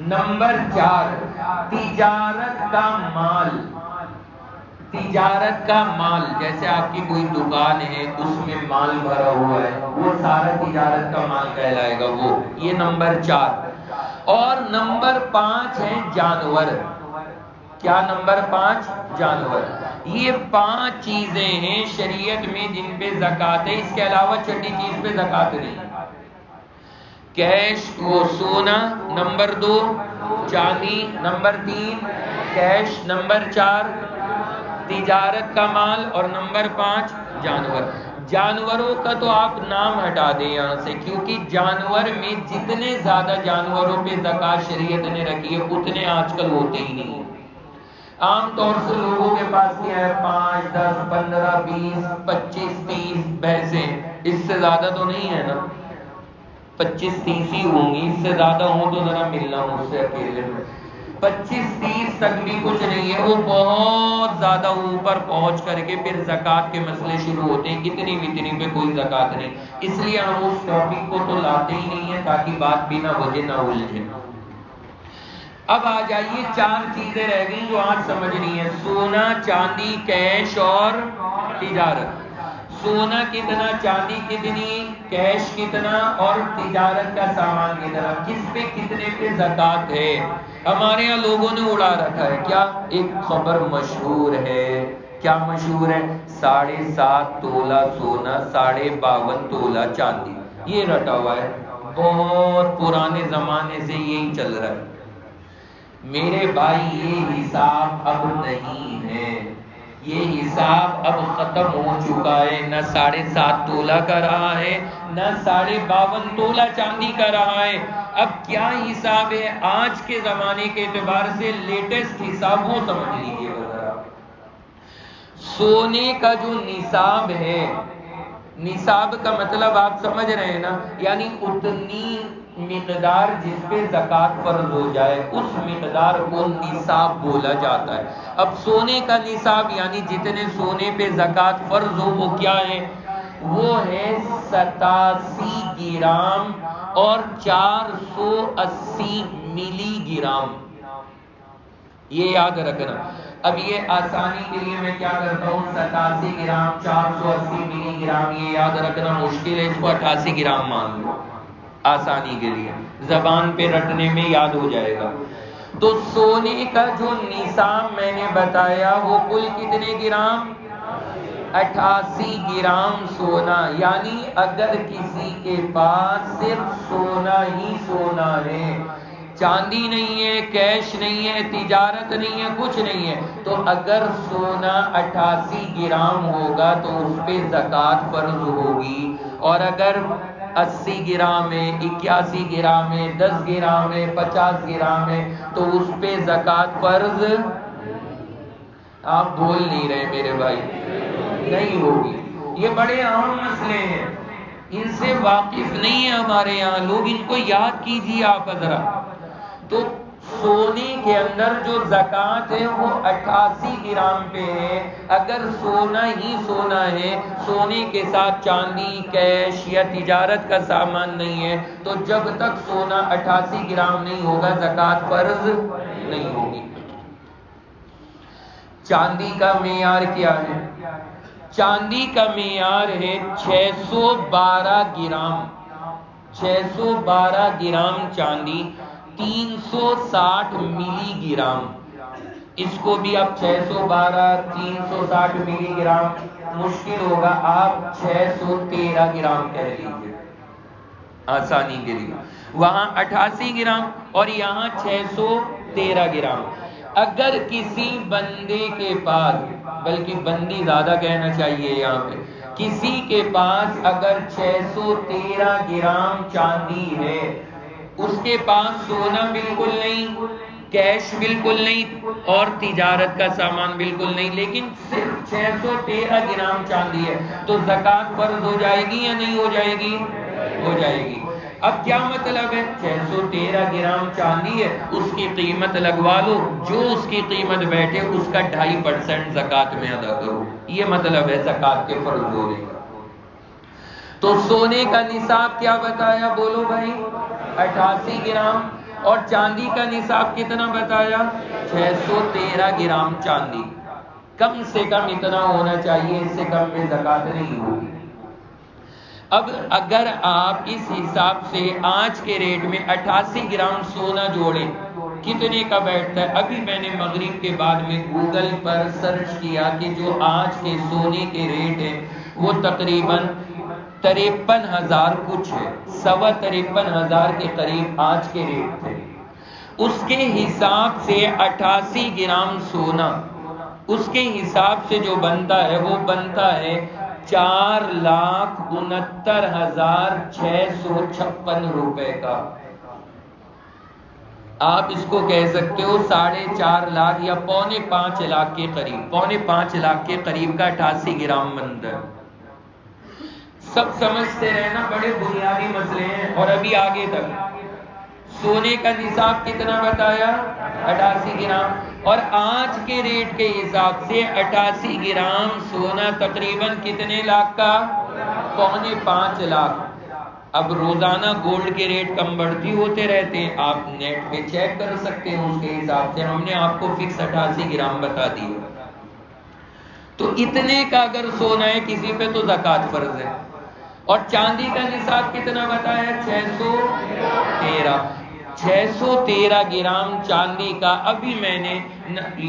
نمبر 4 تجارت کا مال۔ تجارت کا مال جیسے آپ کی کوئی دکان ہے اس میں مال بھرا ہوا ہے، وہ سارا تجارت کا مال کہلائے گا، وہ یہ نمبر 4۔ اور نمبر 5 ہے جانور۔ کیا نمبر 5؟ جانور۔ یہ 5 چیزیں ہیں شریعت میں جن پہ زکوٰۃ ہے، اس کے علاوہ چھٹی چیز پہ زکوٰۃ نہیں۔ کیش وہ سونا، نمبر 2 چاندی، نمبر 3 کیش، نمبر 4 تجارت کا مال، اور نمبر 5 جانور۔ جانوروں کا تو آپ نام ہٹا دیں یہاں سے، کیونکہ جانور میں جتنے زیادہ جانوروں پہ زکوٰۃ شریعت نے رکھی ہے اتنے آج کل ہوتے ہی نہیں ہیں۔ عام طور سے لوگوں کے پاس کیا ہے 5 10 15 20 25 30 بھینسیں، اس سے زیادہ تو نہیں ہے نا، 25 30 ہی ہوں گی، اس سے زیادہ ہوں تو ذرا ملنا مجھ سے اکیلے میں۔ 25 30 تک بھی کچھ نہیں ہے، وہ بہت زیادہ اوپر پہنچ کر کے پھر زکوٰۃ کے مسئلے شروع ہوتے ہیں، اتنی وتنی پہ کوئی زکوٰۃ نہیں، اس لیے ہم اس ٹاپک کو تو لاتے ہی نہیں ہیں تاکہ بات بھی نہ وجہ نہ الجھے۔ اب آ جائیے 4 چیزیں رہ گئی جو آج سمجھنی ہے، سونا، چاندی، کیش اور تجارت۔ سونا کتنا، چاندی کتنی، کیش کتنا اور تجارت کا سامان کتنا، کس پہ کتنے پہ زکوٰۃ ہے؟ ہمارے یہاں لوگوں نے اڑا رکھا ہے کیا؟ ایک خبر مشہور ہے، کیا مشہور ہے؟ 7.5 تولہ سونا، 52.5 تولہ چاندی، یہ رٹا ہوا ہے، بہت پرانے زمانے سے یہی چل رہا ہے۔ میرے بھائی یہ حساب اب نہیں ہے، یہ حساب اب ختم ہو چکا ہے، نہ 7.5 تولہ کا رہا ہے، نہ 52.5 تولہ چاندی کا رہا ہے۔ اب کیا حساب ہے آج کے زمانے کے اعتبار سے لیٹسٹ حساب وہ سمجھ لیجیے ذرا۔ سونے کا جو نصاب ہے، نصاب کا مطلب آپ سمجھ رہے ہیں نا، یعنی اتنی مقدار جس پہ زکوٰۃ فرض ہو جائے اس مقدار کو نصاب بولا جاتا ہے۔ اب سونے کا نصاب یعنی جتنے سونے پہ زکوٰۃ فرض ہو وہ کیا ہے؟ وہ ہے 87 گرام اور 480 ملی گرام۔ یہ یاد رکھنا۔ اب یہ آسانی کے لیے میں کیا کرتا ہوں، 87 گرام 480 ملی گرام، یہ یاد رکھنا مشکل ہے، اس کو 88 گرام مان لو آسانی کے لیے، زبان پہ رٹنے میں یاد ہو جائے گا۔ تو سونے کا جو نصاب میں نے بتایا وہ کل کتنے گرام؟ 88 گرام سونا۔ یعنی اگر کسی کے پاس صرف سونا ہی سونا ہے، چاندی نہیں ہے، کیش نہیں ہے، تجارت نہیں ہے، کچھ نہیں ہے، تو اگر سونا 88 گرام ہوگا تو اس پہ زکوٰۃ فرض ہوگی، اور اگر 80 گرام ہے، 81 گرام ہے، 10 گرام ہے، 50 گرام ہے تو اس پہ زکوٰۃ فرض، آپ بول نہیں رہے میرے بھائی، نہیں ہوگی۔ یہ بڑے اہم مسئلے ہیں، ان سے واقف نہیں ہے ہمارے یہاں لوگ، ان کو یاد کیجیے آپ حضرات۔ تو سونے کے اندر جو زکوٰۃ ہے وہ 88 گرام پہ ہے۔ اگر سونا ہی سونا ہے، سونے کے ساتھ چاندی، کیش یا تجارت کا سامان نہیں ہے، تو جب تک سونا 88 گرام نہیں ہوگا زکوٰۃ فرض نہیں ہوگی۔ چاندی کا معیار کیا ہے؟ چاندی کا معیار ہے 612 گرام۔ 612 گرام چاندی 360 ملی گرام۔ اس کو بھی اب 612 360 ملی گرام مشکل ہوگا، آپ 613 گرام کہہ لیجیے آسانی کے لیے۔ وہاں 88 گرام اور یہاں 613 گرام۔ اگر کسی بندے کے پاس، بلکہ بندی زیادہ کہنا چاہیے یہاں پہ، کسی کے پاس اگر 613 گرام چاندی ہے، اس کے پاس سونا بالکل نہیں، کیش بالکل نہیں اور تجارت کا سامان بالکل نہیں، لیکن صرف 613 گرام چاندی ہے، تو زکوٰۃ فرض ہو جائے گی یا نہیں ہو جائے گی؟ ہو جائے گی۔ اب کیا مطلب ہے؟ 613 گرام چاندی ہے، اس کی قیمت لگوا لو، جو اس کی قیمت بیٹھے اس کا 2.5% زکوٰۃ میں ادا کرو، یہ مطلب ہے زکوٰۃ کے فرض ہونے کا۔ تو سونے کا نصاب کیا بتایا بولو بھائی؟ 88 گرام، اور چاندی کا نصاب کتنا بتایا؟ 613 گرام چاندی۔ کم سے کم اتنا ہونا چاہیے، اس سے کم میں زکوٰۃ نہیں ہوگی۔ اب اگر آپ اس حساب سے آج کے ریٹ میں 88 گرام سونا جوڑیں، کتنے کا بیٹھتا ہے؟ ابھی میں نے مغرب کے بعد میں گوگل پر سرچ کیا کہ جو آج کے سونے کے ریٹ ہیں وہ تقریباً 53,000 کچھ ہے، 53,000 کے قریب آج کے ریٹ تھے۔ اس کے حساب سے 88 گرام سونا، اس کے حساب سے جو بنتا ہے وہ بنتا ہے 4,69,656 روپے کا۔ آپ اس کو کہہ سکتے ہو 4.5 لاکھ یا 4.5 لاکھ کے قریب، 4.5 لاکھ کے قریب کا 88 گرام بنتا ہے۔ سب سمجھتے رہے نا، بڑے بنیادی مسئلے ہیں۔ اور ابھی آگے تک سونے کا نصاب کتنا بتایا؟ 88 گرام، اور آج کے ریٹ کے حساب سے 88 گرام سونا تقریباً کتنے لاکھ کا؟ 4.5 لاکھ۔ اب روزانہ گولڈ کے ریٹ کم بڑھتی ہوتے رہتے ہیں، آپ نیٹ پہ چیک کر سکتے ہیں، اس کے حساب سے ہم نے آپ کو فکس 88 گرام بتا دی۔ تو اتنے کا اگر سونا ہے کسی پہ تو زکوٰۃ فرض ہے۔ اور چاندی کا نصاب کتنا بتایا؟ 613 گرام چاندی کا۔ ابھی میں نے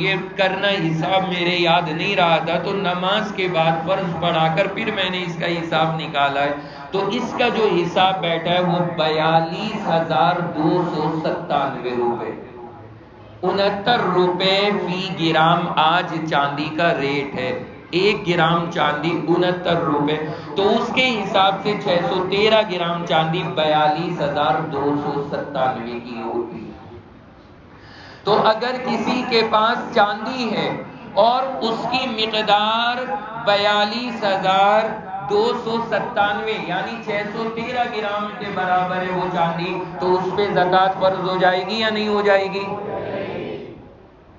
یہ کرنا حساب میرے یاد نہیں رہا تھا، تو نماز کے بعد فرض پڑھا کر پھر میں نے اس کا حساب نکالا ہے، تو اس کا جو حساب بیٹھا ہے وہ 42,297 روپے۔ 69 روپے فی گرام آج چاندی کا ریٹ ہے. 1 گرام چاندی 69 روپے، تو اس کے حساب سے 613 گرام چاندی 42,297 کی ہوتی. تو اگر کسی کے پاس چاندی ہے اور اس کی مقدار 42,297 یعنی 613 گرام کے برابر ہے وہ چاندی، تو اس پہ زکوٰۃ فرض ہو جائے گی یا نہیں ہو جائے گی؟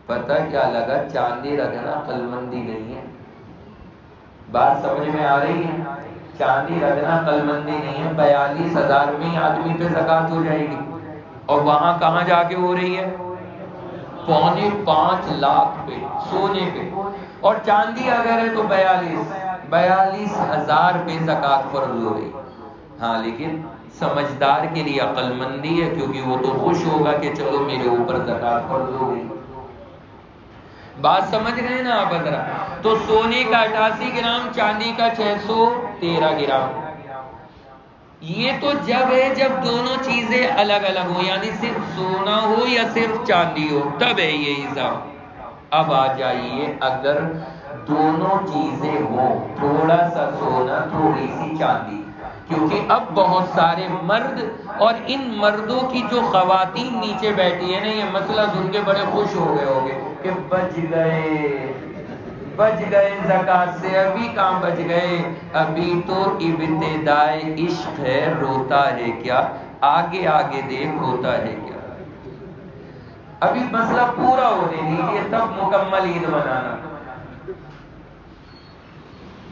پتہ کیا لگا؟ چاندی رکھنا عقل مندی نہیں ہے. بات سمجھ میں آ رہی ہے؟ چاندی رکھنا عقل مندی نہیں ہے. 42,000 میں آدمی پہ زکوٰۃ ہو جائے گی، اور وہاں کہاں جا کے ہو رہی ہے؟ 4.5 لاکھ پہ، سونے پہ. اور چاندی اگر ہے تو 42,000 پہ زکوٰۃ فرض ہو رہی. ہاں لیکن سمجھدار کے لیے عقل مندی ہے، کیونکہ وہ تو خوش ہوگا کہ چلو میرے اوپر زکوٰۃ فرض ہو گئی. بات سمجھ گئے نا آپ حضرات؟ تو سونے کا 88 گرام، چاندی کا 613 گرام. یہ تو جب ہے جب دونوں چیزیں الگ الگ ہوں، یعنی صرف سونا ہو یا صرف چاندی ہو، تب ہے یہ حساب. اب آ جائیے اگر دونوں چیزیں ہوں، تھوڑا سا سونا تھوڑی سی چاندی، کیونکہ اب بہت سارے مرد اور ان مردوں کی جو خواتین نیچے بیٹھی ہیں نا، یہ مسئلہ سن کے بڑے خوش ہو گئے ہوں گے کہ بچ گئے زکوٰۃ سے. ابھی کہاں بچ گئے؟ ابھی تو ابتدائے عشق ہے، روتا ہے کیا؟ آگے آگے دیکھ ہوتا ہے کیا. ابھی مسئلہ پورا ہونے دیجیے تب مکمل عید منانا.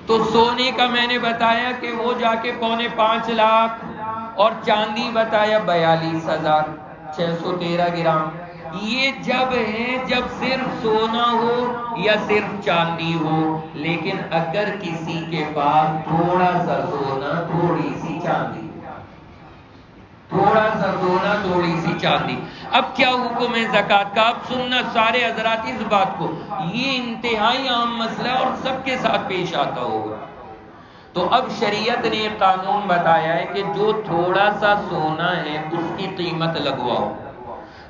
تو سونے کا میں نے بتایا کہ وہ جا کے 4.5 لاکھ، اور چاندی بتایا 42,613 گرام. یہ جب ہے جب صرف سونا ہو یا صرف چاندی ہو. لیکن اگر کسی کے پاس تھوڑا سا سونا تھوڑی سی چاندی، تھوڑا سا سونا تھوڑی سی چاندی، اب کیا حکم ہے زکوٰۃ کا؟ اب سننا سارے حضرات اس بات کو، یہ انتہائی عام مسئلہ اور سب کے ساتھ پیش آتا ہوگا. تو اب شریعت نے ایک قانون بتایا ہے کہ جو تھوڑا سا سونا ہے اس کی قیمت لگواؤ،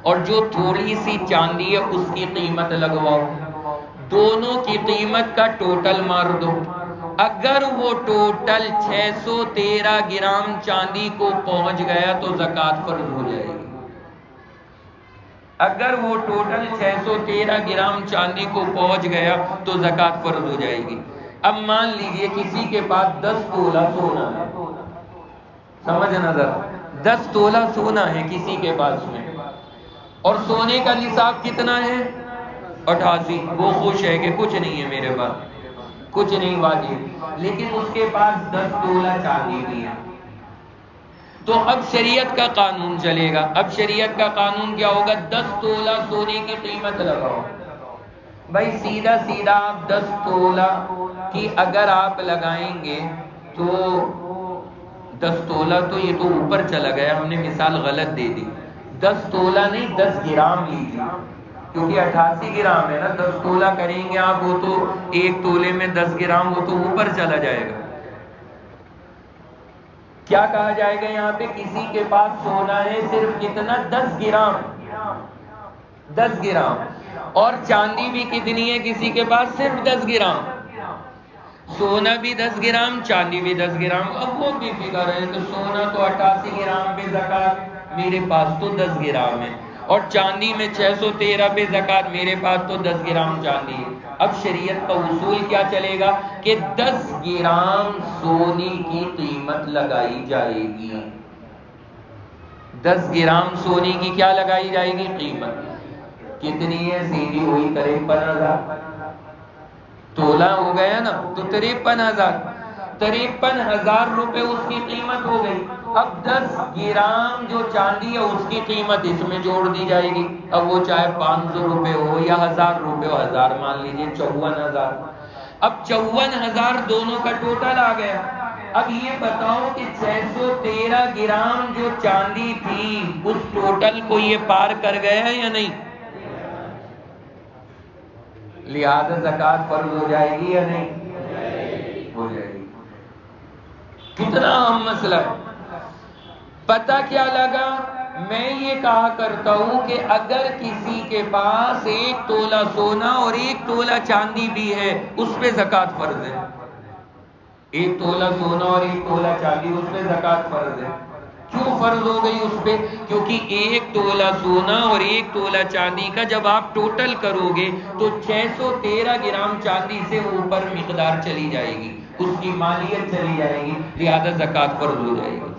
اور جو تھوڑی سی چاندی ہے اس کی قیمت لگواؤ. دونوں کی قیمت کا ٹوٹل مار دو. اگر وہ ٹوٹل 613 گرام چاندی کو پہنچ گیا تو زکوٰۃ فرض ہو جائے گی. اگر وہ ٹوٹل 613 گرام چاندی کو پہنچ گیا تو زکوٰۃ فرض ہو جائے گی. اب مان لیجئے کسی کے پاس 10 تولہ سونا ہے، سمجھ نظر، 10 تولہ سونا ہے کسی کے پاس میں، اور سونے کا نصاب کتنا ہے؟ 88. وہ خوش ہے کہ کچھ نہیں ہے میرے پاس، کچھ نہیں واجب، لیکن اس کے پاس 10 تولہ چاندی بھی ہے. تو اب شریعت کا قانون چلے گا. اب شریعت کا قانون کیا ہوگا؟ 10 تولہ سونے کی قیمت لگاؤ. بھائی سیدھا سیدھا آپ 10 تولہ کی اگر آپ لگائیں گے تو 10 تولہ تو یہ تو اوپر چلا گیا، ہم نے مثال غلط دے دی. 10 تولہ نہیں 10 گرام لیجیے، کیونکہ 88 گرام ہے نا. 10 تولہ کریں گے آپ، وہ تو 1 تولے میں 10 گرام، وہ تو اوپر چلا جائے گا. کیا کہا جائے گا یہاں پہ؟ کسی کے پاس سونا ہے صرف کتنا؟ 10 گرام، 10 گرام، اور چاندی بھی کتنی ہے کسی کے پاس؟ صرف 10 گرام. سونا بھی 10 گرام، چاندی بھی 10 گرام. اب وہ بھی فکر ہے کہ سونا تو 88 گرام پہ زکوٰۃ، میرے پاس تو 10 گرام ہے، اور چاندی میں 613 پہ زکوٰۃ، میرے پاس تو 10 گرام چاندی ہے. اب شریعت کا اصول کیا چلے گا کہ 10 گرام سونے کی قیمت لگائی جائے گی. 10 گرام سونے کی کیا لگائی جائے گی؟ قیمت. کتنی ہے؟ سیدھی ہوئی 53,000. تولہ ہو گیا نا تو 53,000 روپے اس کی قیمت ہو گئی. اب 10 گرام جو چاندی ہے اس کی قیمت اس میں جوڑ دی جائے گی. اب وہ چاہے 500 روپے ہو یا 1000 روپے ہو، 1000 مان لیجیے 54,000. اب 54,000 دونوں کا ٹوٹل آ گیا. اب یہ بتاؤ کہ 613 گرام جو چاندی تھی اس ٹوٹل کو یہ پار کر گیا یا نہیں؟ لہذا زکوٰۃ فرض ہو جائے گی یا نہیں؟ ہو جائے گی. کتنا اہم مسئلہ ہے. پتہ کیا لگا میں یہ کہا کرتا ہوں کہ اگر کسی کے پاس 1 تولہ سونا اور 1 تولہ چاندی بھی ہے، اس پہ زکوٰۃ فرض ہے۔ 1 تولہ سونا اور 1 تولہ چاندی، اس پہ زکوٰۃ فرض ہے۔ کیوں فرض ہو گئی اس پہ؟ کیونکہ 1 تولہ سونا اور 1 تولہ چاندی کا جب آپ ٹوٹل کرو گے تو 613 گرام چاندی سے اوپر مقدار چلی جائے گی، اس کی مالیت چلی جائے گی، لہذا زکوٰۃ فرض ہو جائے گی۔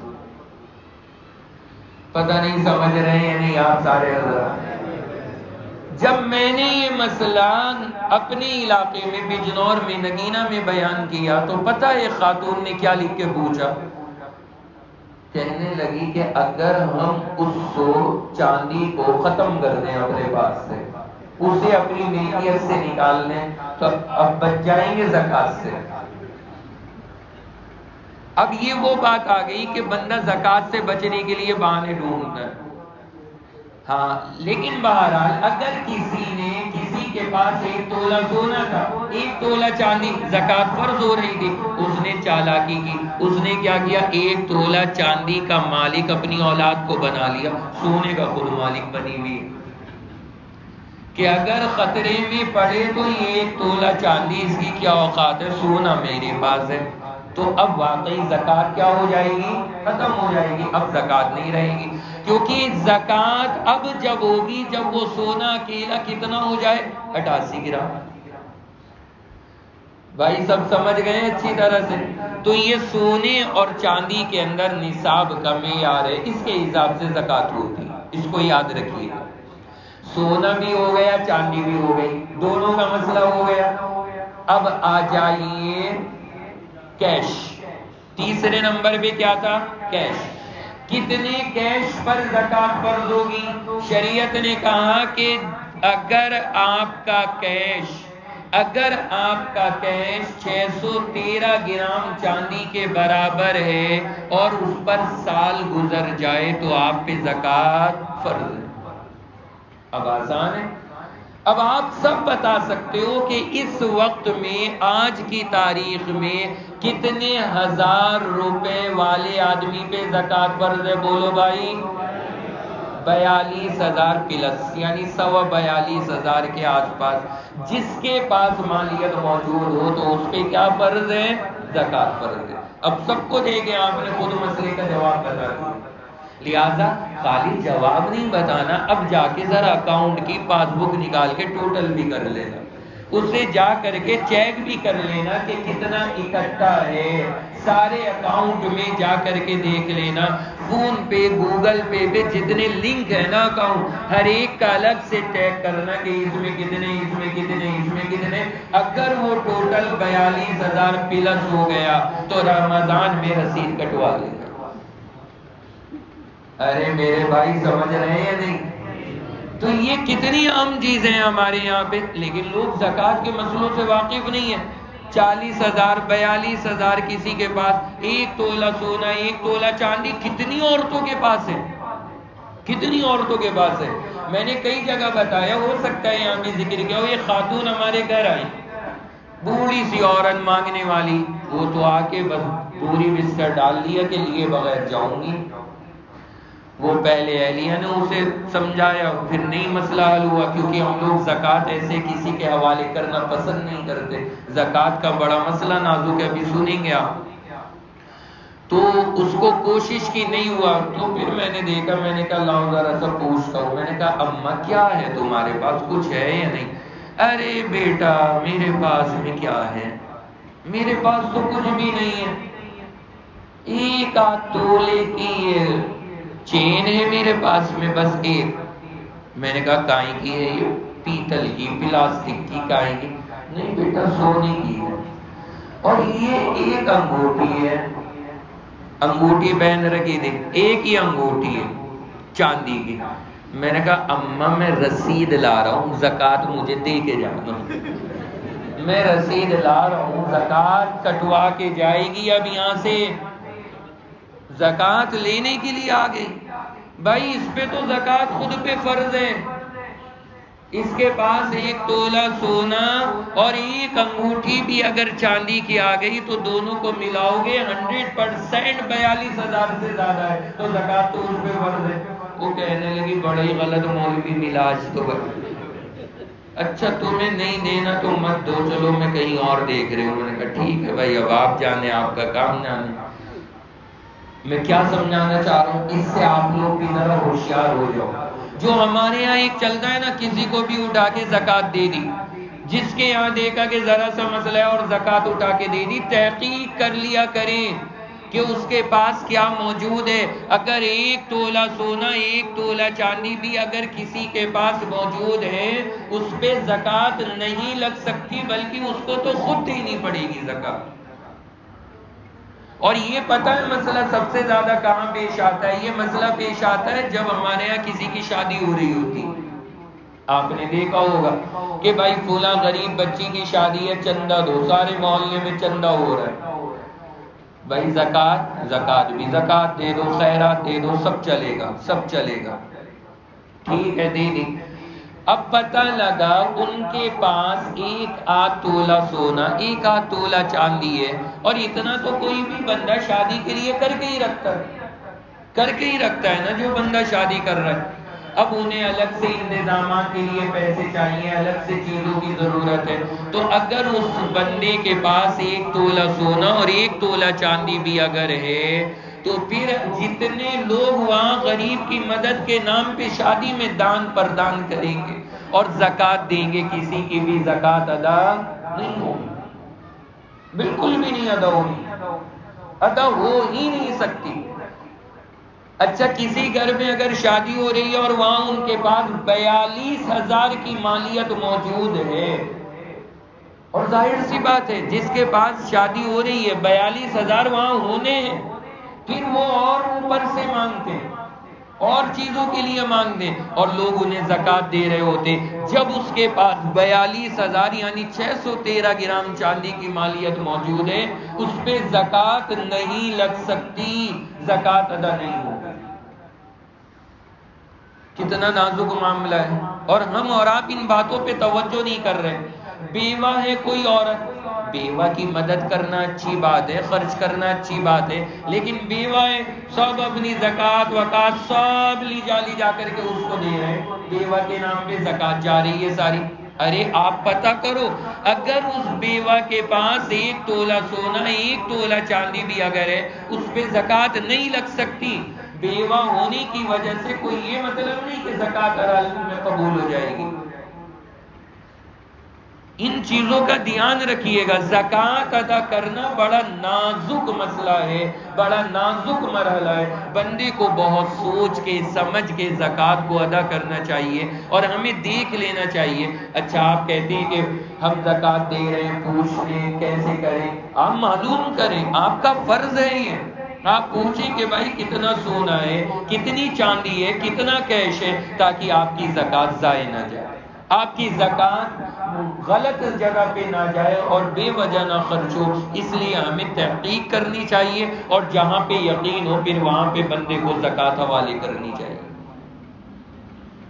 پتہ نہیں سمجھ رہے ہیں نہیں آپ سارے حضرات؟ جب میں نے یہ مسئلہ اپنے علاقے میں بجنور میں نگینہ میں بیان کیا تو پتہ ہے خاتون نے کیا لکھ کے پوچھا؟ کہنے لگی کہ اگر ہم اس چاندی کو ختم کر دیں اپنے پاس سے، اسے اپنی ملکیت سے نکال لیں تو اب بچ جائیں گے زکوٰۃ سے۔ اب یہ وہ بات آ گئی کہ بندہ زکوٰۃ سے بچنے کے لیے بہانے ڈھونڈتا ہے۔ ہاں لیکن بہرحال اگر کسی کے پاس 1 تولہ سونا تھا، 1 تولہ چاندی، زکوٰۃ فرض ہو رہی تھی، اس نے چالاکی کی، اس نے کیا کیا؟ 1 تولہ چاندی کا مالک اپنی اولاد کو بنا لیا، سونے کا خود مالک بنی ہوئی کہ اگر خطرے میں پڑے تو یہ 1 تولہ چاندی اس کی کیا اوقات ہے، سونا میرے پاس ہے، تو اب واقعی زکوٰۃ کیا ہو جائے گی؟ ختم ہو جائے گی، اب زکوٰۃ نہیں رہے گی، کیونکہ زکوٰۃ اب جب ہوگی جب وہ سونا اکیلا کتنا ہو جائے؟ 88 گرام۔ بھائی سب سمجھ گئے اچھی طرح سے؟ تو یہ سونے اور چاندی کے اندر نصاب کا معیار ہے، اس کے حساب سے زکوٰۃ ہوتی ہے، اس کو یاد رکھیے۔ سونا بھی ہو گیا، چاندی بھی ہو گئی، دونوں کا مسئلہ ہو گیا۔ اب آ جائیے کیش، تیسرے نمبر پہ کیا تھا؟ کیش۔ کتنے کیش پر زکوٰۃ فرض ہوگی؟ شریعت نے کہا کہ اگر آپ کا کیش 613 گرام چاندی کے برابر ہے اور اس پر سال گزر جائے تو آپ پہ زکوٰۃ فرض ہے۔ اب آسان ہے۔ اب آپ سب بتا سکتے ہو کہ اس وقت میں، آج کی تاریخ میں کتنے 1000 روپے والے آدمی پہ زکوٰۃ فرض ہے؟ بولو بھائی۔ 42,000 پلس، یعنی 42,000 کے آس پاس جس کے پاس مالیت موجود ہو تو اس پہ کیا فرض ہے؟ زکوٰۃ فرض ہے۔ اب سب کو دے کے آپ نے خود مسئلے کا جواب بتا دیا، لہذا خالی جواب نہیں بتانا، اب جا کے ذرا اکاؤنٹ کی پاس بک نکال کے ٹوٹل بھی کر لینا، اسے جا کر کے چیک بھی کر لینا کہ کتنا اکٹھا ہے، سارے اکاؤنٹ میں جا کر کے دیکھ لینا، فون پے گوگل پے پہ جتنے لنک ہے نا اکاؤنٹ، ہر ایک کا الگ سے چیک کرنا کہ اس میں کتنے، اس میں کتنے، اس میں کتنے۔ اگر وہ ٹوٹل 42,000 پلس ہو گیا تو رمضان میں رسید کٹوا لینا۔ ارے میرے بھائی سمجھ رہے ہیں نہیں؟ تو یہ کتنی عام چیزیں ہیں ہمارے یہاں پہ، لیکن لوگ زکوٰۃ کے مسئلوں سے واقف نہیں ہیں۔ 40,000 42,000 کسی کے پاس، 1 تولہ سونا، 1 تولہ چاندی، کتنی عورتوں کے پاس ہے، کتنی عورتوں کے پاس ہے۔ میں نے کئی جگہ بتایا، ہو سکتا ہے یہاں بھی ذکر کیا ہو، یہ خاتون ہمارے گھر آئی، بوڑھی سی عورت مانگنے والی، وہ تو آ کے بس پوری بستر ڈال دیا کہ لیے بغیر جاؤں گی۔ وہ پہلے اہلیہ نے اسے سمجھایا، پھر نہیں مسئلہ حل ہوا، کیونکہ ہم لوگ زکوٰۃ ایسے کسی کے حوالے کرنا پسند نہیں کرتے، زکوٰۃ کا بڑا مسئلہ نازک ہے، ابھی سنیں گے آپ۔ تو اس کو کوشش کی، نہیں ہوا، تو پھر میں نے دیکھا، میں نے کہا لاؤ ذرا سا پوچھتا ہوں، میں نے کہا اماں کیا ہے تمہارے پاس، کچھ ہے یا نہیں؟ ارے بیٹا میرے پاس میں کیا ہے، میرے پاس تو کچھ بھی نہیں ہے، 1 تولے کی چین ہے میرے پاس میں، بس 1۔ میں نے کہا کائیں کی ہے یہ؟ پیتل کی، پلاسٹک کی، کائیں کی؟ نہیں بیٹا سونے کی ہے۔ اور یہ 1 انگوٹھی ہے، انگوٹھی پہن رکھی تھی، 1 ہی انگوٹھی ہے چاندی کی۔ میں نے کہا اماں میں رسید لا رہا ہوں، زکوٰۃ مجھے دے کے جانا، میں رسید لا رہا ہوں، زکوٰۃ کٹوا کے جائے گی اب یہاں سے، زکوٰۃ لینے کے لیے آ گئی۔ بھائی اس پہ تو زکوٰۃ خود پہ فرض ہے، اس کے پاس 1 تولہ سونا اور 1 انگوٹھی بھی اگر چاندی کی آ گئی تو دونوں کو ملاؤ گے 100% 42,000 سے زیادہ ہے، تو زکوٰۃ تو اس پہ فرض ہے۔ وہ کہنے لگی بڑا ہی غلط مولوی ملاج تو بڑا، اچھا تمہیں نہیں دینا تو مت دو، چلو میں کہیں اور دیکھ رہی ہوں۔ میں نے کہا ٹھیک ہے بھائی، اب آپ جانے، آپ کا کام جانے۔ میں کیا سمجھانا چاہ رہا ہوں، اس سے آپ لوگ بھی ذرا ہوشیار ہو جاؤ۔ جو ہمارے یہاں ایک چلتا ہے نا، کسی کو بھی اٹھا کے زکوٰۃ دے دی، جس کے یہاں دیکھا کہ ذرا سا مسئلہ ہے اور زکوٰۃ اٹھا کے دے دی، تحقیق کر لیا کریں کہ اس کے پاس کیا موجود ہے۔ اگر 1 تولہ سونا 1 تولہ چاندی بھی اگر کسی کے پاس موجود ہے، اس پہ زکوٰۃ نہیں لگ سکتی، بلکہ اس کو تو خود دینی پڑے گی زکوٰۃ۔ اور یہ پتہ ہے مسئلہ سب سے زیادہ کہاں پیش آتا ہے؟ یہ مسئلہ پیش آتا ہے جب ہمارے یہاں کسی کی شادی ہو رہی ہوتی۔ آپ نے دیکھا ہوگا کہ بھائی فلاں غریب بچی کی شادی ہے، چندہ دو، سارے محلے میں چندہ ہو رہا ہے، بھائی زکوٰۃ بھی زکوٰۃ دے دو، خیرات دے دو، سب چلے گا، سب چلے گا، ٹھیک ہے دے دی۔ اب پتہ لگا ان کے پاس 1 تولہ سونا 1 تولہ چاندی ہے، اور اتنا تو کوئی بھی بندہ شادی کے لیے کر کے ہی رکھتا ہے نا جو بندہ شادی کر رہا ہے۔ اب انہیں الگ سے انتظامات کے لیے پیسے چاہیے، الگ سے چیزوں کی ضرورت ہے، تو اگر اس بندے کے پاس 1 تولہ سونا اور 1 تولہ چاندی بھی اگر ہے، تو پھر جتنے لوگ وہاں غریب کی مدد کے نام پہ شادی میں دان پردان کریں گے اور زکوٰۃ دیں گے، کسی کی بھی زکوٰۃ ادا نہیں ہوگی، بالکل بھی نہیں ادا ہو ہی نہیں سکتی۔ اچھا کسی گھر میں اگر شادی ہو رہی ہے اور وہاں ان کے پاس 42,000 کی مالیت موجود ہے، اور ظاہر سی بات ہے جس کے پاس شادی ہو رہی ہے 42,000 وہاں ہونے ہیں، پھر وہ اور اوپر سے مانگتے ہیں، اور چیزوں کے لیے مانگتے ہیں، اور لوگ انہیں زکوٰۃ دے رہے ہوتے۔ جب اس کے پاس 42,000 یعنی 613 گرام چاندی کی مالیت موجود ہے، اس پہ زکوٰۃ نہیں لگ سکتی، زکوٰۃ ادا نہیں ہوگی۔ کتنا نازک معاملہ ہے، اور ہم اور آپ ان باتوں پہ توجہ نہیں کر رہے۔ بیوہ ہے کوئی عورت، بیوہ کی مدد کرنا اچھی بات ہے، خرچ کرنا اچھی بات ہے، لیکن بیوہ ہے سب اپنی زکوٰۃ وقات سب لی جا کر کے اس کو دے رہے ہیں، بیوہ کے نام پہ زکوٰۃ جا رہی ہے ساری۔ ارے آپ پتہ کرو، اگر اس بیوہ کے پاس 1 تولہ سونا 1 تولہ چاندی بھی اگر ہے، اس پہ زکوٰۃ نہیں لگ سکتی، بیوہ ہونے کی وجہ سے کوئی یہ مطلب نہیں کہ زکوٰۃ ہر حالت میں قبول ہو جائے گی۔ ان چیزوں کا دھیان رکھیے گا۔ زکوٰۃ ادا کرنا بڑا نازک مسئلہ ہے، بڑا نازک مرحلہ ہے، بندے کو بہت سوچ کے سمجھ کے زکوٰۃ کو ادا کرنا چاہیے، اور ہمیں دیکھ لینا چاہیے۔ اچھا آپ کہتے ہیں کہ ہم زکوٰۃ دے رہے ہیں، پوچھ لیں کیسے کریں، آپ معلوم کریں، آپ کا فرض ہے یہ، آپ پوچھیں کہ بھائی کتنا سونا ہے، کتنی چاندی ہے، کتنا کیش ہے، تاکہ آپ کی زکوٰۃ ضائع نہ جائے، آپ کی زکوٰۃ غلط جگہ پہ نہ جائے اور بے وجہ نہ خرچ ہو۔ اس لیے ہمیں تحقیق کرنی چاہیے، اور جہاں پہ یقین ہو پھر وہاں پہ بندے کو زکوٰۃ حوالے کرنی چاہیے۔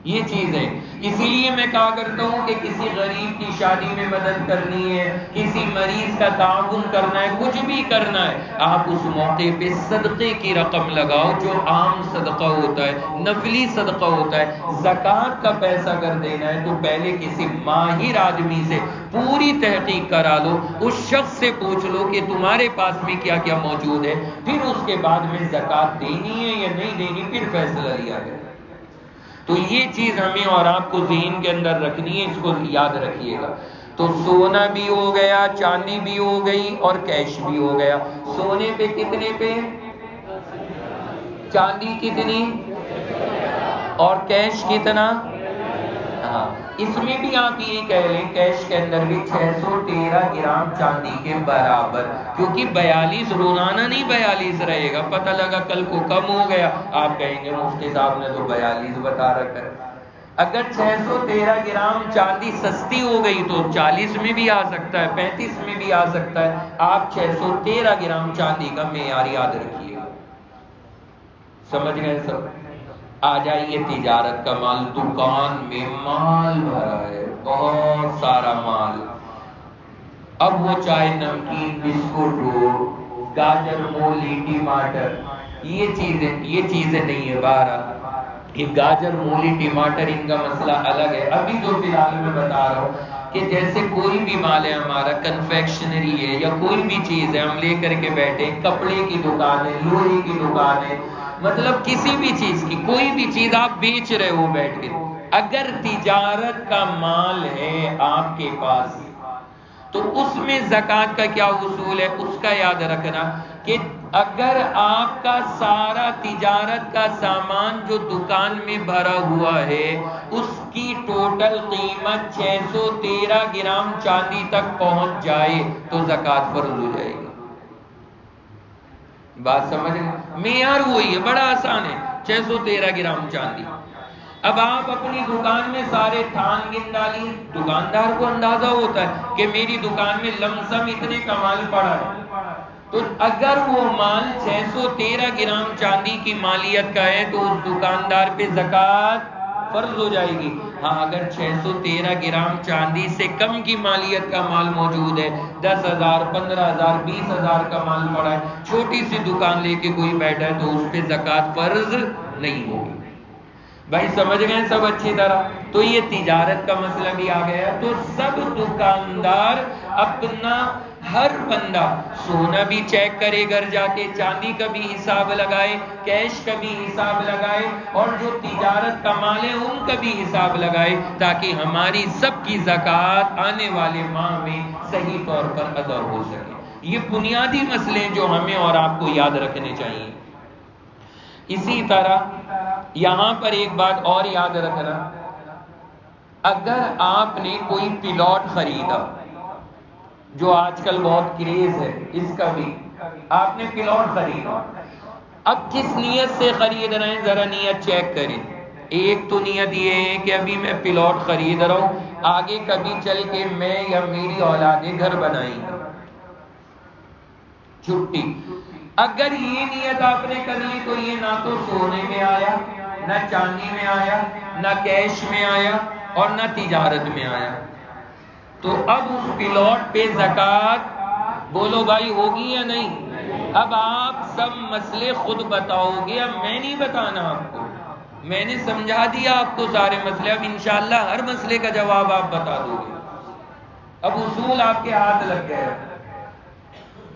یہ چیز ہے، اسی لیے میں کہا کرتا ہوں کہ کسی غریب کی شادی میں مدد کرنی ہے، کسی مریض کا تعاون کرنا ہے، کچھ بھی کرنا ہے، آپ اس موقع پہ صدقے کی رقم لگاؤ، جو عام صدقہ ہوتا ہے، نفلی صدقہ ہوتا ہے۔ زکوٰۃ کا پیسہ اگر دینا ہے تو پہلے کسی ماہر آدمی سے پوری تحقیق کرا لو، اس شخص سے پوچھ لو کہ تمہارے پاس میں کیا کیا موجود ہے، پھر اس کے بعد میں زکوٰۃ دینی ہے یا نہیں دینی، پھر فیصلہ لیا جائے۔ تو یہ چیز ہمیں اور آپ کو ذہن کے اندر رکھنی ہے، اس کو یاد رکھیے گا۔ تو سونا بھی ہو گیا، چاندی بھی ہو گئی، اور کیش بھی ہو گیا۔ سونے پہ کتنے پہ؟ چاندی کتنی؟ اور کیش کتنا؟ ہاں، اس میں بھی آپ یہ کہہ لیں کیش کے اندر بھی 613 گرام چاندی کے برابر، کیونکہ 42 روزانہ نہیں 42 رہے گا، پتہ لگا کل کو کم ہو گیا، آپ کہیں گے مفتی صاحب نے تو 42 بتا رکھا ہے۔ اگر 613 گرام چاندی سستی ہو گئی تو 40 میں بھی آ سکتا ہے، 35 میں بھی آ سکتا ہے، آپ 613 گرام چاندی کا معیار یاد رکھیے گا۔ سمجھ گئے سب؟ آ جائیے تجارت کا مال، دکان میں مال بھرا ہے، بہت سارا مال. اب وہ چائے، نمکین، بسکٹ ہو، گاجر، مولی، ٹماٹر، یہ چیزیں نہیں ہے. بہرحال یہ گاجر، مولی، ٹماٹر ان کا مسئلہ الگ ہے. ابھی جو فی الحال میں بتا رہا ہوں کہ جیسے کوئی بھی مال ہے ہمارا، کنفیکشنری ہے یا کوئی بھی چیز ہے، ہم لے کر کے بیٹھے، کپڑے کی دکان ہے، لوہے کی دکان ہے، مطلب کسی بھی چیز کی، کوئی بھی چیز آپ بیچ رہے ہو بیٹھ کے، اگر تجارت کا مال ہے آپ کے پاس تو اس میں زکوٰۃ کا کیا اصول ہے اس کا یاد رکھنا کہ اگر آپ کا سارا تجارت کا سامان جو دکان میں بھرا ہوا ہے اس کی ٹوٹل قیمت 613 گرام چاندی تک پہنچ جائے تو زکوٰۃ فرض ہو جائے گی. بات سمجھ گئے؟ معیار وہی ہے، بڑا آسان ہے، 613 گرام چاندی. اب آپ اپنی دکان میں سارے تھان گن ڈالیے، دکاندار کو اندازہ ہوتا ہے کہ میری دکان میں لم سم اتنے کا مال پڑا ہے، تو اگر وہ مال 613 گرام چاندی کی مالیت کا ہے تو اس دکاندار پہ زکوٰۃ فرض ہو جائے گی. ہاں اگر 613 گرام چاندی سے کم کی مالیت کا مال موجود ہے، 10,000، 15,000، 20,000 کا مال پڑا ہے، چھوٹی سی دکان لے کے کوئی بیٹھا ہے تو اس پہ زکوٰۃ فرض نہیں ہوگی. بھائی سمجھ گئے سب اچھی طرح؟ تو یہ تجارت کا مسئلہ بھی آ گیا. تو سب دکاندار اپنا، ہر بندہ سونا بھی چیک کرے گھر جا کے، چاندی کا بھی حساب لگائے، کیش کا بھی حساب لگائے، اور جو تجارت کا مال ہے ان کا بھی حساب لگائے، تاکہ ہماری سب کی زکوٰۃ آنے والے ماہ میں صحیح طور پر ادا ہو سکے. یہ بنیادی مسئلے جو ہمیں اور آپ کو یاد رکھنے چاہیے. اسی طرح یہاں پر ایک بات اور یاد رکھنا، اگر آپ نے کوئی پلاٹ خریدا، جو آج کل بہت کریز ہے اس کا بھی، آپ نے پلاٹ خریدا، اب کس نیت سے خرید رہے ہیں ذرا نیت چیک کریں. ایک تو نیت یہ ہے کہ ابھی میں پلاٹ خرید رہا ہوں، آگے کبھی چل کے میں یا میری اولادیں گھر بنائیں گے، چھٹی. اگر یہ نیت آپ نے کر لی تو یہ نہ تو سونے میں آیا، نہ چاندی میں آیا، نہ کیش میں آیا، اور نہ تجارت میں آیا. تو اب اس پلاٹ پہ زکوٰۃ بولو بھائی ہوگی یا نہیں؟ اب آپ سب مسئلے خود بتاؤ گے، اب میں نہیں بتانا آپ کو، میں نے سمجھا دیا آپ کو سارے مسئلے، اب انشاءاللہ ہر مسئلے کا جواب آپ بتا دو گے. اب اصول آپ کے ہاتھ لگ گئے.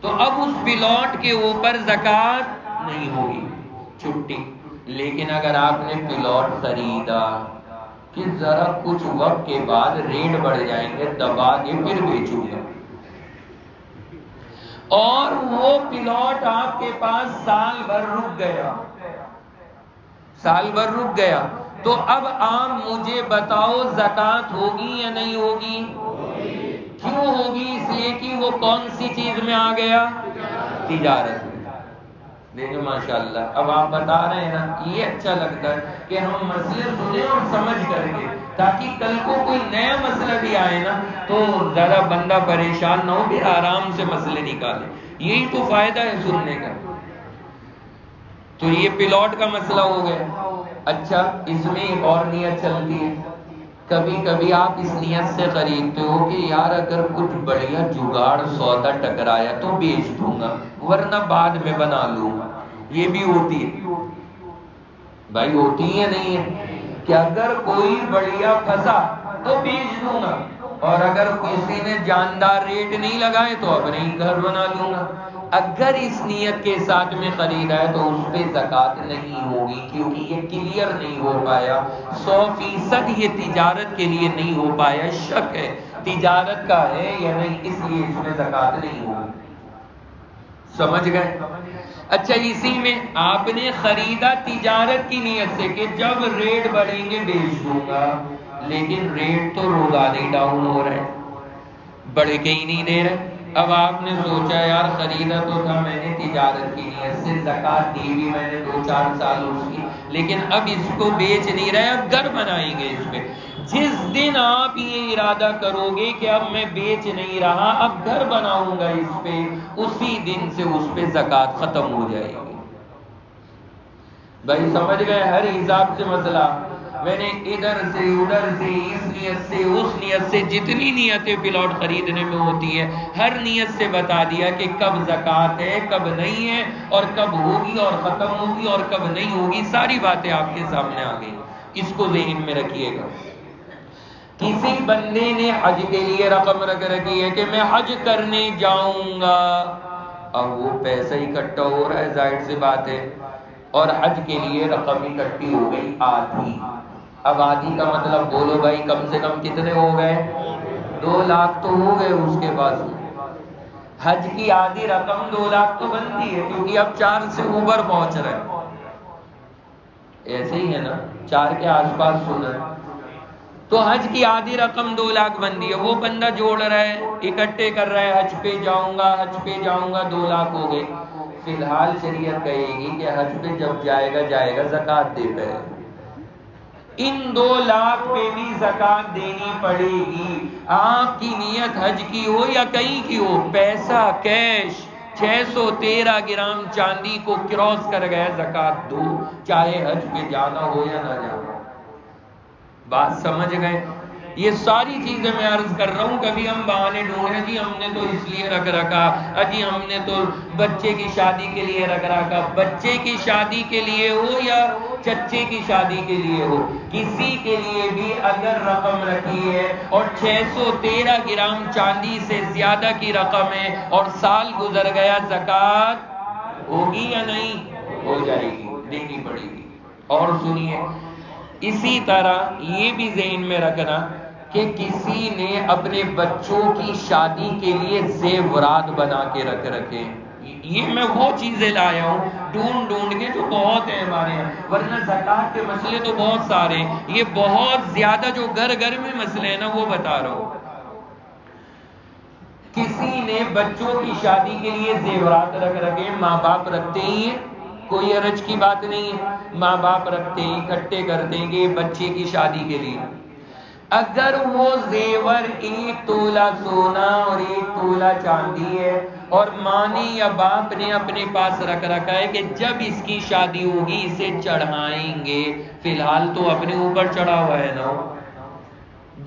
تو اب اس پلاٹ کے اوپر زکوٰۃ نہیں ہوگی، چھٹی. لیکن اگر آپ نے پلاٹ خریدا کہ ذرا کچھ وقت کے بعد ریٹ بڑھ جائیں گے، دبا کے پھر بیچوں گا، اور وہ پلاٹ آپ کے پاس سال بھر رک گیا، تو اب آپ مجھے بتاؤ زکوٰۃ ہوگی یا نہیں ہوگی؟ کیوں ہوگی؟ اس لیے کہ وہ کون سی چیز میں آ گیا؟ تجارت میں. دیکھیں ماشاءاللہ اب آپ بتا رہے ہیں نا، یہ اچھا لگتا ہے کہ ہم مسئلے سنیں اور سمجھ کر کے، تاکہ کل کو کوئی نیا مسئلہ بھی آئے نا تو ذرا بندہ پریشان نہ ہو، پھر آرام سے مسئلے نکالے. یہی تو فائدہ ہے سننے کا. تو یہ پلاٹ کا مسئلہ ہو گیا. اچھا اس میں ایک اور نیت چلتی ہے، کبھی کبھی آپ اس نیت سے خریدتے ہو کہ یار اگر کچھ بڑھیا جگاڑ سودا ٹکرایا تو بیچ دوں گا، ورنہ بعد میں بنا لوں گا. یہ بھی ہوتی ہے بھائی، ہوتی ہے نہیں ہے کہ اگر کوئی بڑھیا پھنسا تو بیچ دوں گا، اور اگر کسی نے جاندار ریٹ نہیں لگائے تو اپنے ہی گھر بنا لوں گا. اگر اس نیت کے ساتھ میں خریدا ہے تو اس پہ زکوٰۃ نہیں ہوگی، کیونکہ یہ کلیئر نہیں ہو پایا، 100% یہ تجارت کے لیے نہیں ہو پایا، شک ہے تجارت کا ہے یا نہیں، اس لیے اس میں زکوٰۃ نہیں ہوگی. سمجھ گئے؟ اچھا اسی میں آپ نے خریدا تجارت کی نیت سے کہ جب ریٹ بڑھیں گے بیچ دوں گا، لیکن ریٹ تو روزانہ ہی ڈاؤن ہو رہے ہیں، بڑھ کے ہی نہیں دے رہے. اب آپ نے سوچا یار خریدا تو تھا میں نے تجارت کی نیت سے، زکوٰۃ دی بھی میں نے 2-4 سال اس کی، لیکن اب اس کو بیچ نہیں رہے، اب گھر بنائیں گے اس پہ. جس دن آپ یہ ارادہ کرو گے کہ اب میں بیچ نہیں رہا، اب گھر بناؤں گا اس پہ، اسی دن سے اس پہ زکوٰۃ ختم ہو جائے گی. بھائی سمجھ گئے؟ ہر حساب سے مسئلہ، میں نے ادھر سے ادھر سے اس نیت سے اس نیت سے جتنی نیتیں پلاٹ خریدنے میں ہوتی ہے ہر نیت سے بتا دیا کہ کب زکوٰۃ ہے کب نہیں ہے اور کب ہوگی اور ختم ہوگی اور کب نہیں ہوگی، ساری باتیں آپ کے سامنے آ گئی. اس کو ذہن میں رکھیے گا. کسی بندے نے حج کے لیے رقم رکھ رکھی ہے کہ میں حج کرنے جاؤں گا، اب وہ پیسہ اکٹھا ہو رہا ہے ظاہر سی بات ہے، اور حج کے لیے رقم اکٹھی ہو گئی آدھی. اب آدھی کا مطلب بولو بھائی کم سے کم کتنے ہو گئے؟ 2 لاکھ تو ہو گئے اس کے پاس. حج کی آدھی رقم 2 لاکھ تو بنتی ہے کیونکہ اب 4 سے اوپر پہنچ رہے ہیں. ایسے ہی ہے نا، 4 کے آس پاس سنا ہے. تو حج کی آدھی رقم 2 لاکھ بندی ہے. وہ بندہ جوڑ رہا ہے، اکٹھے کر رہا ہے، حج پہ جاؤں گا حج پہ جاؤں گا، 2 لاکھ ہو گئے. فی الحال شریعت کہے گی کہ حج پہ جب جائے گا زکوٰۃ دے پہ ان 2 لاکھ پہ بھی زکوٰۃ دینی پڑے گی. آپ کی نیت حج کی ہو یا کہیں کی ہو، پیسہ کیش 613 گرام چاندی کو کراس کر گیا زکوٰۃ دو، چاہے حج پہ جانا ہو یا نہ جانا. بات سمجھ گئے؟ یہ ساری چیزیں میں عرض کر رہا ہوں. کبھی ہم بہانے ڈھونڈ رہے جی ہم نے تو اس لیے رکھ رکھا، اجی ہم نے تو بچے کی شادی کے لیے رکھ رکھا. بچے کی شادی کے لیے ہو یا چچے کی شادی کے لیے ہو، کسی کے لیے بھی اگر رقم رکھی ہے اور 613 گرام چاندی سے زیادہ کی رقم ہے اور سال گزر گیا، زکوٰۃ ہوگی یا نہیں؟ ہو جائے گی، دینی پڑے گی. اور سنیے، اسی طرح یہ بھی ذہن میں رکھنا کہ کسی نے اپنے بچوں کی شادی کے لیے زیورات بنا کے رکھے. یہ میں وہ چیزیں لایا ہوں ڈھونڈ کے جو بہت ہیں ہمارے یہاں، ورنہ زکوٰۃ کے مسئلے تو بہت سارے ہیں. یہ بہت زیادہ جو گھر میں مسئلے ہیں نا وہ بتا رہا ہوں. کسی نے بچوں کی شادی کے لیے زیورات رکھے، ماں باپ رکھتے ہی ہیں، کوئی حرج کی بات نہیں ہے. ماں باپ رکھتے ہیں، اکٹھے کر دیں گے بچے کی شادی کے لیے. اگر وہ زیور 1 تولہ سونا اور 1 تولہ چاندی ہے اور ماں نے یا باپ نے اپنے پاس رکھ رکھا ہے کہ جب اس کی شادی ہوگی اسے چڑھائیں گے، فی الحال تو اپنے اوپر چڑھا ہوا ہے نا،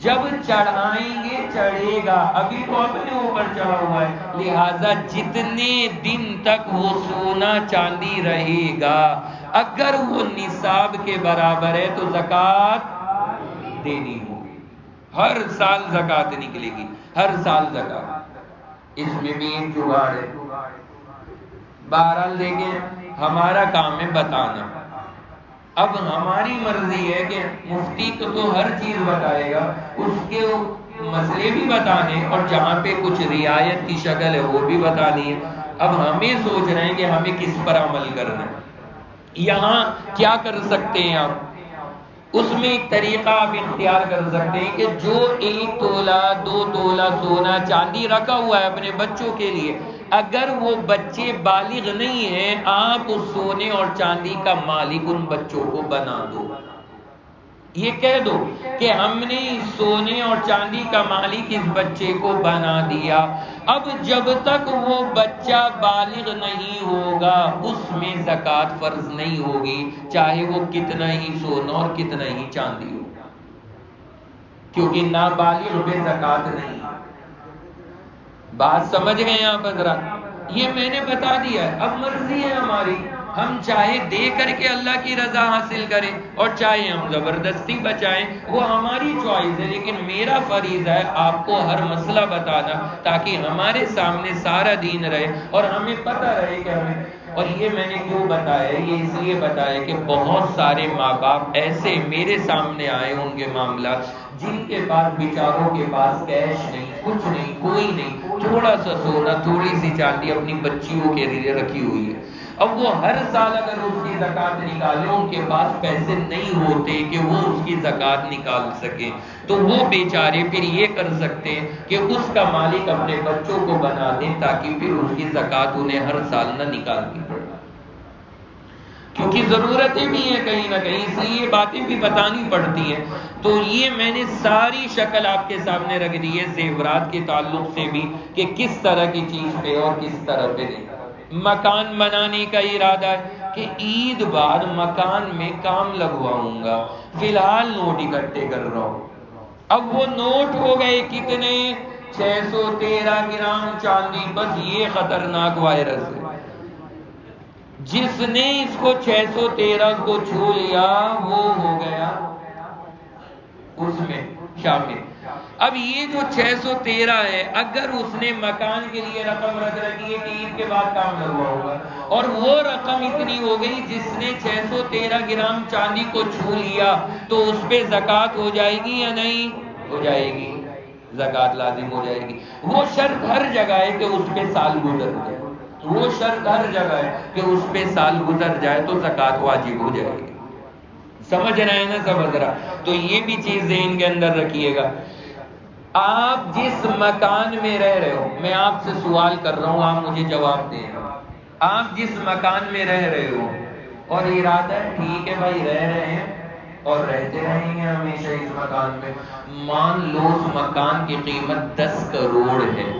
جب چڑھائیں گے چڑھے گا، ابھی تو اپنے اوپر چڑھا ہوا ہے. لہذا جتنے دن تک وہ سونا چاندی رہے گا اگر وہ نصاب کے برابر ہے تو زکوٰۃ دینی ہوگی. ہر سال زکوٰۃ نکلے گی، ہر سال زکوٰۃ. اس میں بھی ایک جگاڑ ہے. بہرحال دیکھیں، ہمارا کام ہے بتانا. اب ہماری مرضی ہے کہ مفتی کو تو ہر چیز بتائے گا، اس کے مسئلے بھی بتانے اور جہاں پہ کچھ رعایت کی شکل ہے وہ بھی بتانی ہے. اب ہمیں سوچ رہے ہیں کہ ہمیں کس پر عمل کرنا ہے. یہاں کیا کر سکتے ہیں آپ؟ اس میں ایک طریقہ آپ اختیار کر سکتے ہیں کہ جو 1 تولہ 2 تولہ سونا چاندی رکھا ہوا ہے اپنے بچوں کے لیے، اگر وہ بچے بالغ نہیں ہیں آپ اس سونے اور چاندی کا مالک ان بچوں کو بنا دو. یہ کہہ دو کہ ہم نے سونے اور چاندی کا مالک اس بچے کو بنا دیا. اب جب تک وہ بچہ بالغ نہیں ہوگا اس میں زکوٰۃ فرض نہیں ہوگی، چاہے وہ کتنا ہی سونا اور کتنا ہی چاندی ہو، کیونکہ نابالغ پہ زکوٰۃ نہیں. بات سمجھ گئے یہاں پر ذرا؟ یہ میں نے بتا دیا ہے. اب مرضی ہے ہماری، ہم چاہے دے کر کے اللہ کی رضا حاصل کریں اور چاہے ہم زبردستی بچائیں، وہ ہماری چوائس ہے. لیکن میرا فریضہ ہے آپ کو ہر مسئلہ بتانا تاکہ ہمارے سامنے سارا دین رہے اور ہمیں پتہ رہے کہ ہمیں. اور یہ میں نے کیوں بتایا؟ یہ اس لیے بتایا کہ بہت سارے ماں باپ ایسے میرے سامنے آئے ان کے معاملات جن کے پاس بیچاروں کے پاس کیش نہیں، کچھ نہیں، کوئی نہیں، تھوڑا سا سونا تھوڑی سی چاندی اپنی بچیوں کے لیے رکھی ہوئی ہے. اب وہ ہر سال اگر اس کی زکوٰۃ نکالیں ان کے پاس پیسے نہیں ہوتے کہ وہ اس کی زکوٰۃ نکال سکیں، تو وہ بیچارے پھر یہ کر سکتے ہیں کہ اس کا مالک اپنے بچوں کو بنا دیں تاکہ پھر اس کی زکوٰۃ انہیں ہر سال نہ نکالنی پڑے، کیونکہ ضرورتیں بھی ہیں کہیں نہ کہیں، اس لیے یہ باتیں بھی بتانی پڑتی ہیں. تو یہ میں نے ساری شکل آپ کے سامنے رکھ دی ہے زیورات کے تعلق سے بھی کہ کس طرح کی چیز پہ اور کس طرح پہ نہیں. مکان بنانے کا ارادہ ہے، کہ عید بعد مکان میں کام لگواؤں گا، فی الحال نوٹ اکٹھے کر رہا ہوں۔ اب وہ نوٹ ہو گئے کتنے؟ 613 گرام چاندی۔ بس یہ خطرناک وائرس ہے، جس نے اس کو 613 کو چھو لیا وہ ہو گیا اس میں شامل۔ اب یہ جو 613 ہے، اگر اس نے مکان کے لیے رقم رکھ رکھی ہے کہ عید کے بعد کام لگواؤں گا، اور وہ رقم اتنی ہو گئی جس نے 613 گرام چاندی کو چھو لیا، تو اس پہ زکوٰۃ ہو جائے گی یا نہیں ہو جائے گی؟ زکوٰۃ لازم ہو جائے گی۔ وہ شرط ہر جگہ ہے کہ اس پہ سال گزر جائے، وہ شرط ہر جگہ ہے کہ اس پہ سال گزر جائے تو زکوٰۃ واجب ہو جائے گی۔ سمجھ رہے ہیں نا سمجھ رہا؟ تو یہ بھی چیز ذہن کے اندر رکھیے گا۔ آپ جس مکان میں رہ رہے ہو، میں آپ سے سوال کر رہا ہوں، آپ مجھے جواب دیں۔ آپ جس مکان میں رہ رہے ہو اور ارادہ ہے ٹھیک ہے بھائی رہ رہے ہیں اور رہتے رہیں گے ہمیشہ اس مکان میں، مان لو اس مکان کی قیمت 10 کروڑ ہے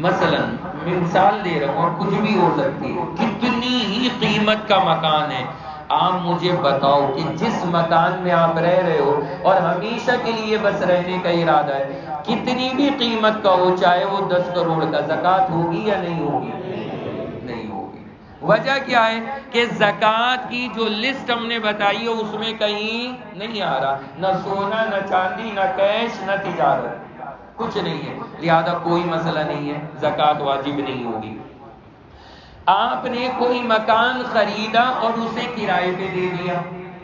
مثلا، میں مثال دے رہا ہوں اور کچھ بھی ہو سکتی ہے، کتنی ہی قیمت کا مکان ہے، آپ مجھے بتاؤ کہ جس مکان میں آپ رہ رہے ہو اور ہمیشہ کے لیے بس رہنے کا ارادہ ہے، کتنی بھی قیمت کا ہو، چاہے وہ 10 کروڑ کا، زکوٰۃ ہوگی یا نہیں ہوگی؟ نہیں ہوگی۔ وجہ کیا ہے کہ زکوٰۃ کی جو لسٹ ہم نے بتائی ہے اس میں کہیں نہیں آ رہا، نہ سونا نہ چاندی نہ کیش نہ تجارت، کچھ نہیں ہے، لہذا کوئی مسئلہ نہیں ہے، زکوٰۃ واجب نہیں ہوگی۔ آپ نے کوئی مکان خریدا اور اسے کرائے پہ دے دیا،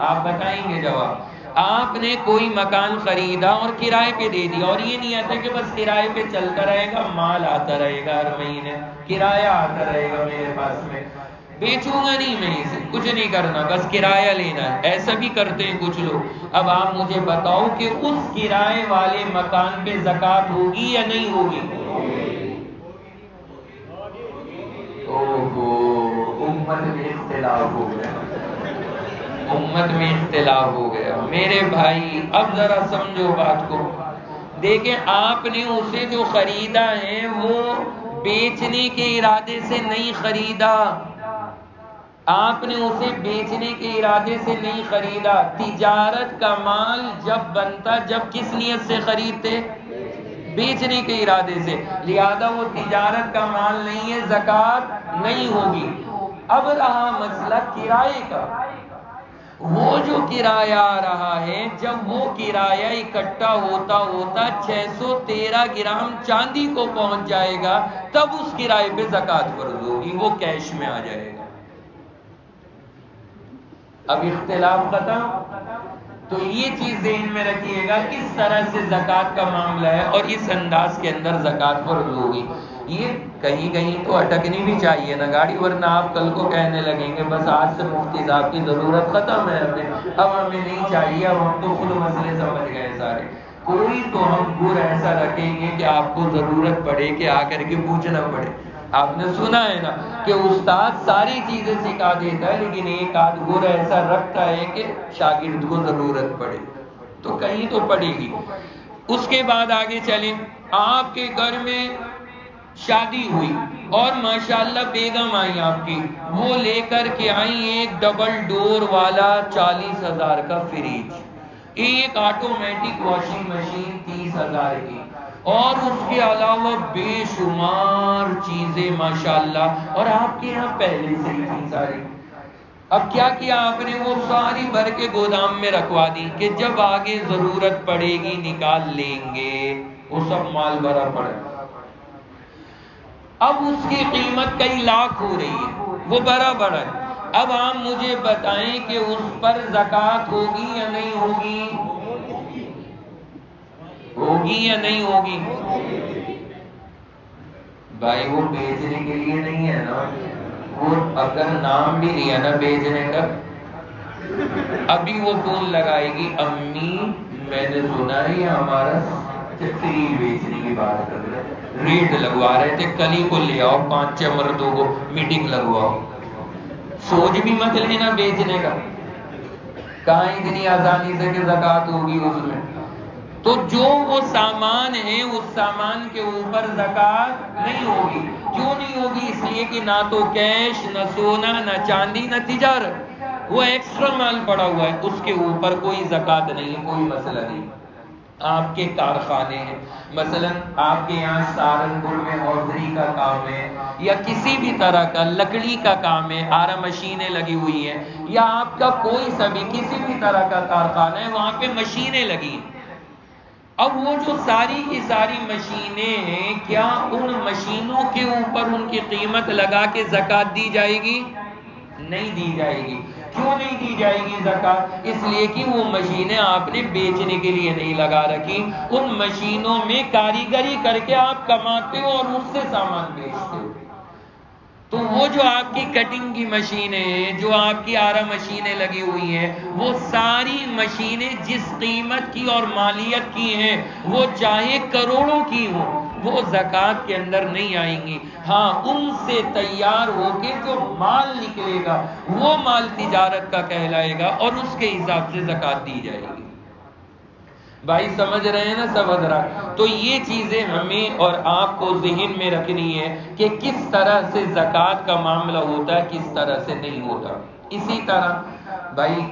آپ بتائیں گے جواب۔ آپ نے کوئی مکان خریدا اور کرائے پہ دے دیا، اور یہ نہیں آتا کہ بس کرائے پہ چلتا رہے گا، مال آتا رہے گا ہر مہینے، کرایہ آتا رہے گا میرے پاس میں، بیچوں گا نہیں میں اسے، کچھ نہیں کرنا، بس کرایہ لینا ہے، ایسا بھی کرتے ہیں کچھ لوگ۔ اب آپ مجھے بتاؤ کہ اس کرائے والے مکان پہ زکوٰۃ ہوگی یا نہیں ہوگی؟ امت میں اختلاف ہو گیا، امت میں اختلاف ہو گیا میرے بھائی۔ اب ذرا سمجھو بات کو، دیکھیں آپ نے اسے جو خریدا ہے وہ بیچنے کے ارادے سے نہیں خریدا، آپ نے اسے بیچنے کے ارادے سے نہیں خریدا، تجارت کا مال جب بنتا جب کس نیت سے خریدتے؟ بیچنے کے ارادے سے، لہذا وہ تجارت کا مال نہیں ہے، زکوٰۃ نہیں ہوگی۔ اب رہا مسئلہ کرائے کا، وہ جو کرایہ آ رہا ہے، جب وہ کرایہ اکٹھا ہوتا ہوتا 613 گرام چاندی کو پہنچ جائے گا، تب اس کرائے پہ زکوٰۃ فرض ہوگی، وہ کیش میں آ جائے گا۔ اب اختلاف ختم۔ تو یہ چیز ذہن میں رکھیے گا، اس طرح سے زکوٰۃ کا معاملہ ہے اور اس انداز کے اندر زکوٰۃ فرض ہوگی۔ یہ کہیں کہیں تو اٹکنی بھی چاہیے نا گاڑی، ورنہ آپ کل کو کہنے لگیں گے بس آج سے مفتی صاحب کی ضرورت ختم ہے، اب ہمیں نہیں چاہیے، اب ہم تو خود مسئلے سمجھ گئے سارے۔ کوئی تو ہم گر ایسا رکھیں گے کہ آپ کو ضرورت پڑے کہ آ کر کے پوچھنا پڑے۔ آپ نے سنا ہے نا کہ استاد ساری چیزیں سکھا دیتا ہے لیکن ایک آدھ گر ایسا رکھتا ہے کہ شاگرد کو ضرورت پڑے، تو کہیں تو پڑے گی۔ اس کے بعد آگے چلیں، آپ کے گھر میں شادی ہوئی اور ماشاءاللہ بیگم آئی آپ کی، وہ لے کر کے آئی ایک ڈبل ڈور والا 40,000 کا فریج، ایک آٹومیٹک واشنگ مشین 30,000 کی، اور اس کے علاوہ بے شمار چیزیں ماشاءاللہ، اور آپ کے یہاں پہلے سے ہی تھی ساری۔ اب کیا کیا آپ نے؟ وہ ساری بھر کے گودام میں رکھوا دی کہ جب آگے ضرورت پڑے گی نکال لیں گے، وہ سب مال بھرا پڑا۔ اب اس کی قیمت کئی لاکھ ہو رہی ہے، وہ بھرا پڑا ہے۔ اب آپ مجھے بتائیں کہ اس پر زکوٰۃ ہوگی یا نہیں ہوگی؟ ہوگی یا نہیں ہوگی؟ بھائی وہ بیچنے کے لیے نہیں ہے نا، وہ اگر نام بھی لیا نا بیچنے کا، ابھی وہ فون لگائے گی، امی میں نے سنا ہے یہ ہمارا فری بیچنے کی بات کر رہے، ریٹ لگوا رہے تھے، کل ہی کو لے آؤ 5-6 مردوں کو میٹنگ لگواؤ۔ سوچ بھی مت لینا بیچنے کا، کہاں اتنی آسانی سے کہ زکوٰۃ ہوگی اس میں۔ تو جو وہ سامان ہے اس سامان کے اوپر زکوٰۃ نہیں ہوگی. کیوں نہیں ہوگی؟ اس لیے کہ نہ تو کیش، نہ سونا، نہ چاندی، نہ تجارت، وہ ایکسٹرا مال پڑا ہوا ہے، اس کے اوپر کوئی زکوٰۃ نہیں ہے، کوئی مسئلہ نہیں. آپ کے کارخانے ہیں، مثلا آپ کے یہاں سہارنپور میں ہوزری کا کام ہے، یا کسی بھی طرح کا لکڑی کا کام ہے، آرا مشینیں لگی ہوئی ہیں، یا آپ کا کوئی سا بھی کسی بھی طرح کا کارخانہ ہے، وہاں پہ مشینیں لگی ہیں. اب وہ جو ساری کی ساری مشینیں ہیں، کیا ان مشینوں کے اوپر ان کی قیمت لگا کے زکوٰۃ دی جائے گی؟ نہیں دی جائے گی. کیوں نہیں دی جائے گی زکوٰۃ؟ اس لیے کہ وہ مشینیں آپ نے بیچنے کے لیے نہیں لگا رکھی، ان مشینوں میں کاریگری کر کے آپ کماتے ہو اور اس سے سامان بیچتے ہو. تو وہ جو آپ کی کٹنگ کی مشینیں ہیں، جو آپ کی آرا مشینیں لگی ہوئی ہیں، وہ ساری مشینیں جس قیمت کی اور مالیت کی ہیں، وہ چاہے کروڑوں کی ہوں، وہ زکوٰۃ کے اندر نہیں آئیں گی. ہاں، ان سے تیار ہو کے جو مال نکلے گا وہ مال تجارت کا کہلائے گا اور اس کے حساب سے زکوٰۃ دی جائے گی. بھائی سمجھ رہے ہیں نا سب حضرات؟ تو یہ چیزیں ہمیں اور آپ کو ذہن میں رکھنی ہے کہ کس طرح سے زکوٰۃ کا معاملہ ہوتا ہے، کس طرح سے نہیں ہوتا. اسی طرح بھائی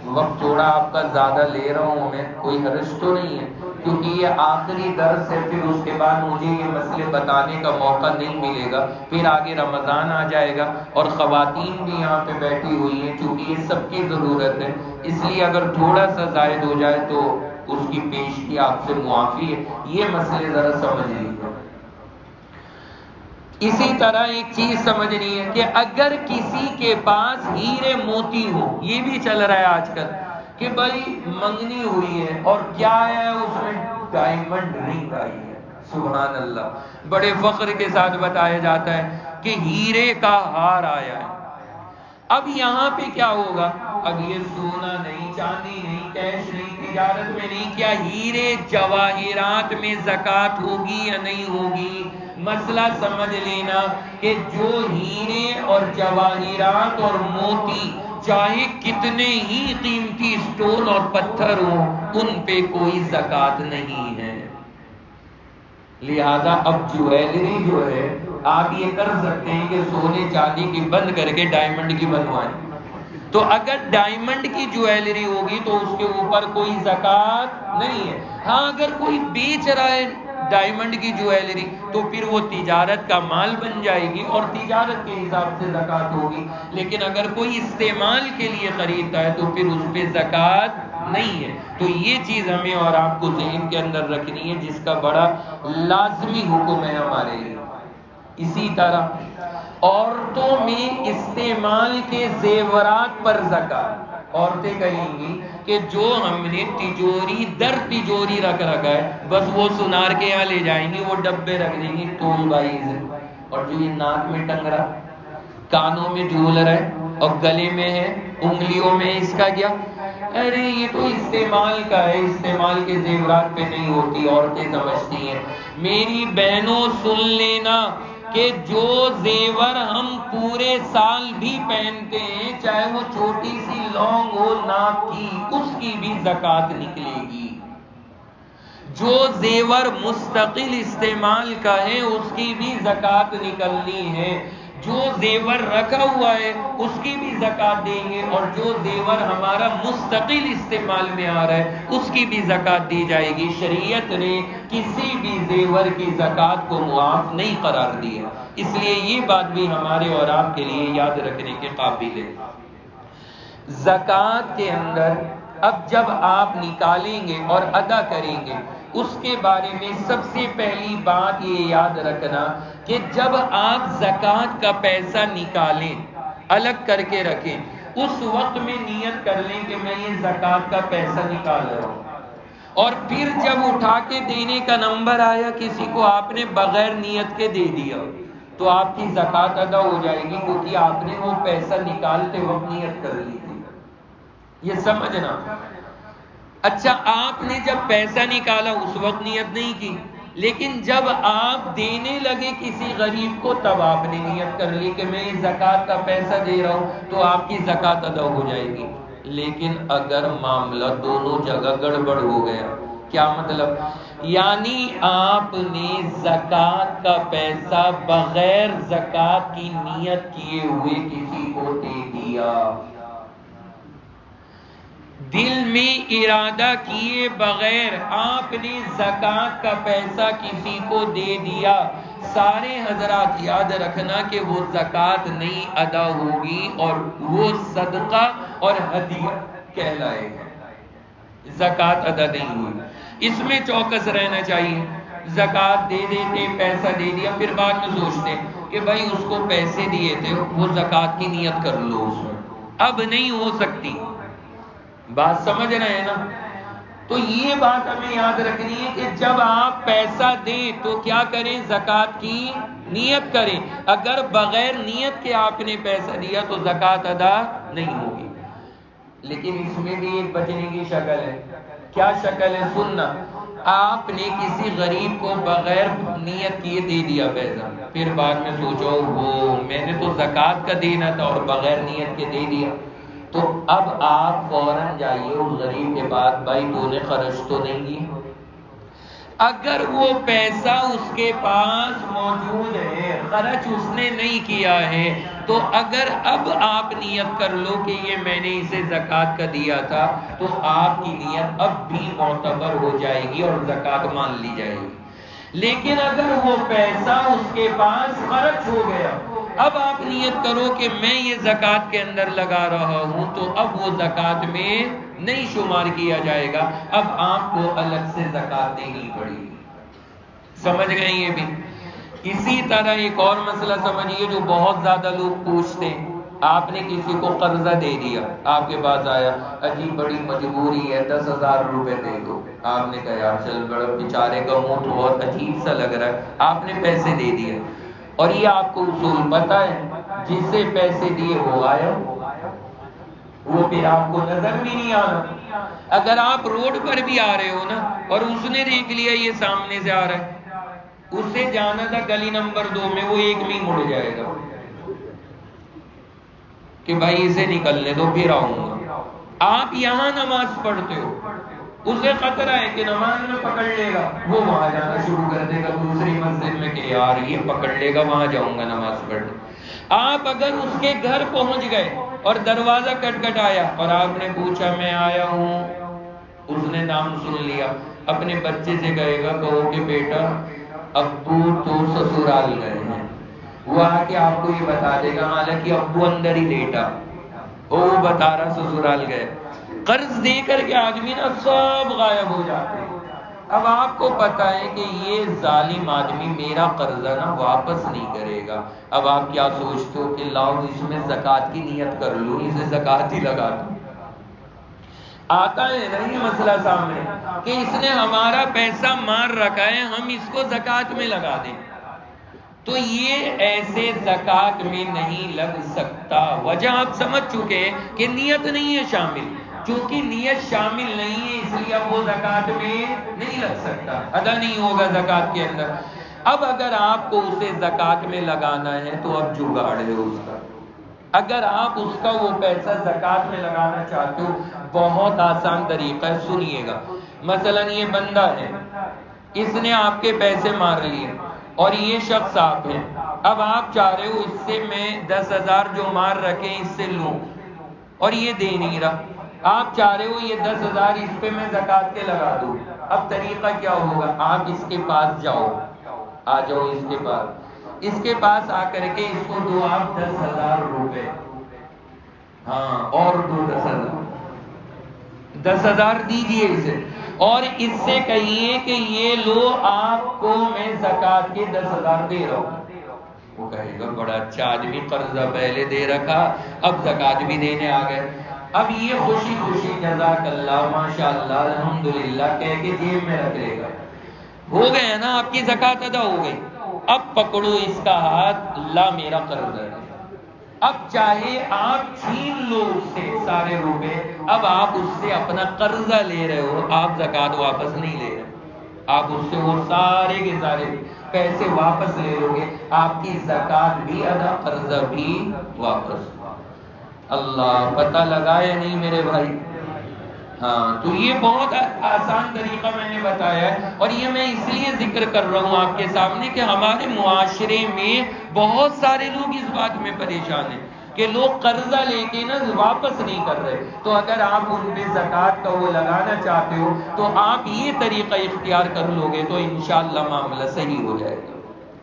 وقت تھوڑا آپ کا زیادہ لے رہا ہوں میں، کوئی حرج تو نہیں ہے، کیونکہ یہ آخری درس ہے، پھر اس کے بعد مجھے یہ مسئلے بتانے کا موقع نہیں ملے گا. پھر آگے رمضان آ جائے گا اور خواتین بھی یہاں پہ بیٹھی ہوئی ہیں، چونکہ یہ سب کی ضرورت ہے، اس لیے اگر تھوڑا سا زائد ہو جائے تو اس کی پیش کی آپ سے معافی ہے. یہ مسئلے ذرا سمجھ لیجیے. اسی طرح ایک چیز سمجھنی ہے کہ اگر کسی کے پاس ہیرے موتی ہو، یہ بھی چل رہا ہے آج کل کہ بھائی منگنی ہوئی ہے اور کیا ہے اس میں ڈائمنڈ رنگ آئی ہے. سبحان اللہ، بڑے فخر کے ساتھ بتایا جاتا ہے کہ ہیرے کا ہار آیا ہے. اب یہاں پہ کیا ہوگا؟ اب یہ سونا نہیں، چاندی نہیں، کیش نہیں، تجارت میں نہیں، کیا ہیرے جواہرات میں زکوٰۃ ہوگی یا نہیں ہوگی؟ مسئلہ سمجھ لینا کہ جو ہیرے اور جواہرات اور موتی چاہے کتنے ہی قیمتی اسٹون اور پتھر ہوں، ان پہ کوئی زکوٰۃ نہیں ہے. لہذا اب جویلری جو ہے آپ یہ کر سکتے ہیں کہ سونے چاندی کی بند کر کے ڈائمنڈ کی بنوائیں. تو اگر ڈائمنڈ کی جویلری ہوگی تو اس کے اوپر کوئی زکوٰۃ نہیں ہے. ہاں، اگر کوئی بیچ رہا ہے ڈائمنڈ کی جویلری تو پھر وہ تجارت کا مال بن جائے گی اور تجارت کے حساب سے زکوٰۃ ہوگی. لیکن اگر کوئی استعمال کے لیے خریدتا ہے تو پھر اس پہ زکوٰۃ نہیں ہے. تو یہ چیز ہمیں اور آپ کو ذہن کے اندر رکھنی ہے، جس کا بڑا لازمی حکم ہے ہمارے لیے. اسی طرح عورتوں میں استعمال کے زیورات پر زکوٰۃ. عورتیں کہیں گی کہ جو ہم نے تجوری در تجوری رکھ رکھا ہے، بس وہ سنار کے یہاں لے جائیں گی، وہ ڈبے رکھ دیں گی ٹول بائز. اور جو یہ ناک میں ٹنگ رہا، کانوں میں جھول رہا ہے اور گلے میں ہے، انگلیوں میں، اس کا کیا؟ ارے یہ تو استعمال کا ہے، استعمال کے زیورات پہ نہیں ہوتی. عورتیں سمجھتی ہیں. میری بہنوں سن لینا کہ جو زیور ہم پورے سال بھی پہنتے ہیں، چاہے وہ چھوٹی سی لونگ ہو ناک کی، اس کی بھی زکوٰۃ نکلے گی. جو زیور مستقل استعمال کا ہے اس کی بھی زکوٰۃ نکلنی ہے. جو زیور رکھا ہوا ہے اس کی بھی زکوٰۃ دیں گے، اور جو زیور ہمارا مستقل استعمال میں آ رہا ہے اس کی بھی زکوٰۃ دی جائے گی. شریعت نے کسی بھی زیور کی زکوٰۃ کو معاف نہیں قرار دیا. اس لیے یہ بات بھی ہمارے اور آپ کے لیے یاد رکھنے کے قابل ہے. زکوٰۃ کے اندر اب جب آپ نکالیں گے اور ادا کریں گے، اس کے بارے میں سب سے پہلی بات یہ یاد رکھنا کہ جب آپ زکوٰۃ کا پیسہ نکالیں، الگ کر کے رکھیں، اس وقت میں نیت کر لیں کہ میں یہ زکوٰۃ کا پیسہ نکال رہا ہوں. اور پھر جب اٹھا کے دینے کا نمبر آیا، کسی کو آپ نے بغیر نیت کے دے دیا، تو آپ کی زکوٰۃ ادا ہو جائے گی، کیونکہ آپ نے وہ پیسہ نکالتے وقت نیت کر لی تھی. یہ سمجھنا. اچھا، آپ نے جب پیسہ نکالا اس وقت نیت نہیں کی، لیکن جب آپ دینے لگے کسی غریب کو تب آپ نے نیت کر لی کہ میں زکوٰۃ کا پیسہ دے رہا ہوں، تو آپ کی زکوٰۃ ادا ہو جائے گی. لیکن اگر معاملہ دونوں جگہ گڑبڑ ہو گیا کیا مطلب؟ یعنی آپ نے زکوٰۃ کا پیسہ بغیر زکوٰۃ کی نیت کیے ہوئے کسی کو دے دیا، دل میں ارادہ کیے بغیر آپ نے زکوٰۃ کا پیسہ کسی کو دے دیا۔ سارے حضرات یاد رکھنا کہ وہ زکوٰۃ نہیں ادا ہوگی اور وہ صدقہ اور ہدیہ کہلائے گا، زکوٰۃ ادا نہیں ہوئی۔ اس میں چوکس رہنا چاہیے۔ زکوٰۃ دے دیتے، پیسہ دے دیا، پھر بعد میں سوچتے کہ بھائی اس کو پیسے دیے تھے، وہ زکوٰۃ کی نیت کر لو اس میں، اب نہیں ہو سکتی۔ بات سمجھ رہے ہیں نا؟ تو یہ بات ہمیں یاد رکھنی ہے کہ جب آپ پیسہ دیں تو کیا کریں؟ زکوٰۃ کی نیت کریں۔ اگر بغیر نیت کے آپ نے پیسہ دیا تو زکوٰۃ ادا نہیں ہوگی۔ لیکن اس میں بھی ایک بچنے کی شکل ہے۔ کیا شکل ہے؟ سننا، آپ نے کسی غریب کو بغیر نیت کیے دے دیا پیسہ، پھر بعد میں سوچو وہ میں نے تو زکوٰۃ کا دینا تھا اور بغیر نیت کے دے دیا، تو اب آپ فوراً جائیے اس غریب کے پاس، بھائی تو نے خرچ تو نہیں کی؟ اگر وہ پیسہ اس کے پاس موجود ہے، خرچ اس نے نہیں کیا ہے، تو اگر اب آپ نیت کر لو کہ یہ میں نے اسے زکوٰۃ کا دیا تھا، تو آپ کی نیت اب بھی معتبر ہو جائے گی اور زکوٰۃ مان لی جائے گی۔ لیکن اگر وہ پیسہ اس کے پاس خرچ ہو گیا، اب آپ نیت کرو کہ میں یہ زکوٰۃ کے اندر لگا رہا ہوں، تو اب وہ زکوٰۃ میں نہیں شمار کیا جائے گا، اب آپ کو الگ سے زکوٰۃ دینی پڑے گی۔ سمجھ گئے یہ بھی؟ اسی طرح ایک اور مسئلہ سمجھیے جو بہت زیادہ لوگ پوچھتے ہیں۔ آپ نے کسی کو قرضہ دے دیا، آپ کے پاس آیا، عجیب بڑی مجبوری ہے، 10,000 روپے دے دو۔ آپ نے کہا یار چل بڑا بیچارے کا منہ تو بہت عجیب سا لگ رہا ہے، آپ نے پیسے دے دیے، اور یہ آپ کو اصول پتہ ہے، جس سے پیسے دیے وہ آیا، وہ پھر آپ کو نظر بھی نہیں آنا۔ اگر آپ روڈ پر بھی آ رہے ہو نا اور اس نے دیکھ لیا یہ سامنے سے آ رہا ہے، اس سے جانا تھا گلی نمبر 2 میں، وہ ایک میں مڑ جائے گا کہ بھائی اسے نکلنے دو پھر آؤں گا۔ آپ یہاں نماز پڑھتے ہو، اسے خطرہ ہے کہ نماز میں پکڑ لے گا، وہ وہاں جانا شروع کر دے گا دوسری مسجد میں کہ یار یہ پکڑ لے گا، وہاں جاؤں گا نماز پڑھنے۔ آپ اگر اس کے گھر پہنچ گئے اور دروازہ کٹکھٹایا اور آپ نے پوچھا میں آیا ہوں، اس نے نام سن لیا، اپنے بچے سے کہے گا، کہو کہ بیٹا ابو تو سسرال گئے ہیں، وہ آ کے آپ کو یہ بتا دے گا، حالانکہ ابو اندر ہی لیٹا، وہ بتا رہا سسرال گئے۔ قرض دے کر کے آدمی نا سب غائب ہو جاتے ہیں۔ اب آپ کو پتا ہے کہ یہ ظالم آدمی میرا قرضہ نا واپس نہیں کرے گا، اب آپ کیا سوچتے ہو کہ لاؤ اس میں زکوٰۃ کی نیت کر لوں، اسے زکوٰۃ ہی لگا دوں۔ آتا ہے نا یہ مسئلہ سامنے کہ اس نے ہمارا پیسہ مار رکھا ہے، ہم اس کو زکوٰۃ میں لگا دیں، تو یہ ایسے زکوٰۃ میں نہیں لگ سکتا۔ وجہ آپ سمجھ چکے کہ نیت نہیں ہے شامل، چونکہ نیت شامل نہیں ہے اس لیے اب وہ زکوٰۃ میں نہیں لگ سکتا، ادا نہیں ہوگا زکوٰۃ کے اندر۔ اب اگر آپ کو اسے زکوٰۃ میں لگانا ہے تو اب جگاڑ ہے اس کا۔ اگر آپ اس کا وہ پیسہ زکوٰۃ میں لگانا چاہتے ہو، بہت آسان طریقہ ہے، سنیے گا۔ مثلا یہ بندہ ہے، اس نے آپ کے پیسے مار لیے اور یہ شخص آپ ہیں، اب آپ چاہ رہے ہو اس سے میں 10,000 جو مار رکھے اس سے لوں، اور یہ دے نہیں رہا، آپ چاہ رہے ہو یہ 10,000 اس پہ میں زکوٰۃ کے لگا دوں۔ اب طریقہ کیا ہوگا؟ آپ اس کے پاس جاؤ، آ جاؤ اس کے پاس آ کر کے اس کو دو آپ 10,000 روپے، ہاں اور دو 10,000 دیجیے اسے، اور اس سے کہیے کہ یہ لو آپ کو میں زکوٰۃ کے 10,000 دے رہا ہوں۔ وہ کہے گا بڑا اچھا آدمی، قرضہ پہلے دے رکھا اب زکوٰۃ بھی دینے آ گئے۔ اب یہ خوشی خوشی جزاک اللہ ماشاءاللہ الحمدللہ کہہ کے جیب میں رکھ لے گا، ہو گیا نا آپ کی زکوٰۃ ادا ہو گئی۔ اب پکڑو اس کا ہاتھ، لا میرا قرضہ ہے، اب چاہے آپ چھین لو اس سے سارے روپے، اب آپ اس سے اپنا قرضہ لے رہے ہو، آپ زکوٰۃ واپس نہیں لے رہے، آپ اس سے وہ سارے کے سارے پیسے واپس لے لو گے، آپ کی زکوٰۃ بھی ادا، قرضہ بھی واپس۔ اللہ پتہ لگا یا نہیں میرے بھائی؟ ہاں تو یہ بہت آسان طریقہ میں نے بتایا ہے، اور یہ میں اس لیے ذکر کر رہا ہوں آپ کے سامنے کہ ہمارے معاشرے میں بہت سارے لوگ اس بات میں پریشان ہیں کہ لوگ قرضہ لے کے نا واپس نہیں کر رہے. تو اگر آپ ان پہ زکوٰۃ کا وہ لگانا چاہتے ہو تو آپ یہ طریقہ اختیار کر لو گے تو انشاءاللہ معاملہ صحیح ہو جائے گا.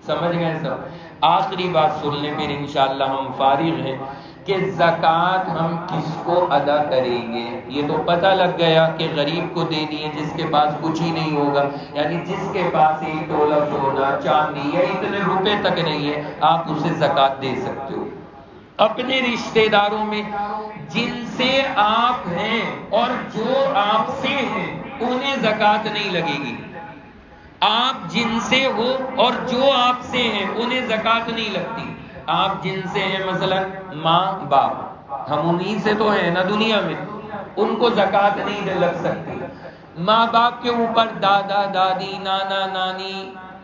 سمجھ گئے سب؟ آخری بات سن لیں پھر انشاءاللہ ہم فارغ ہیں کہ زکوٰۃ ہم کس کو ادا کریں گے. یہ تو پتہ لگ گیا کہ غریب کو دینی ہے جس کے پاس کچھ ہی نہیں ہوگا، یعنی جس کے پاس ایک تولہ سونا چاندی یا اتنے روپے تک نہیں ہے آپ اسے زکوٰۃ دے سکتے ہو. اپنے رشتہ داروں میں جن سے آپ ہیں اور جو آپ سے ہیں انہیں زکوٰۃ نہیں لگے گی. آپ جن سے ہو اور جو آپ سے ہیں انہیں زکوٰۃ نہیں لگتی. آپ جن سے ہیں مثلا ماں باپ، ہم انہی سے تو ہیں نا دنیا میں، ان کو زکوٰۃ نہیں لگ سکتی. ماں باپ کے اوپر دادا دادی نانا نانی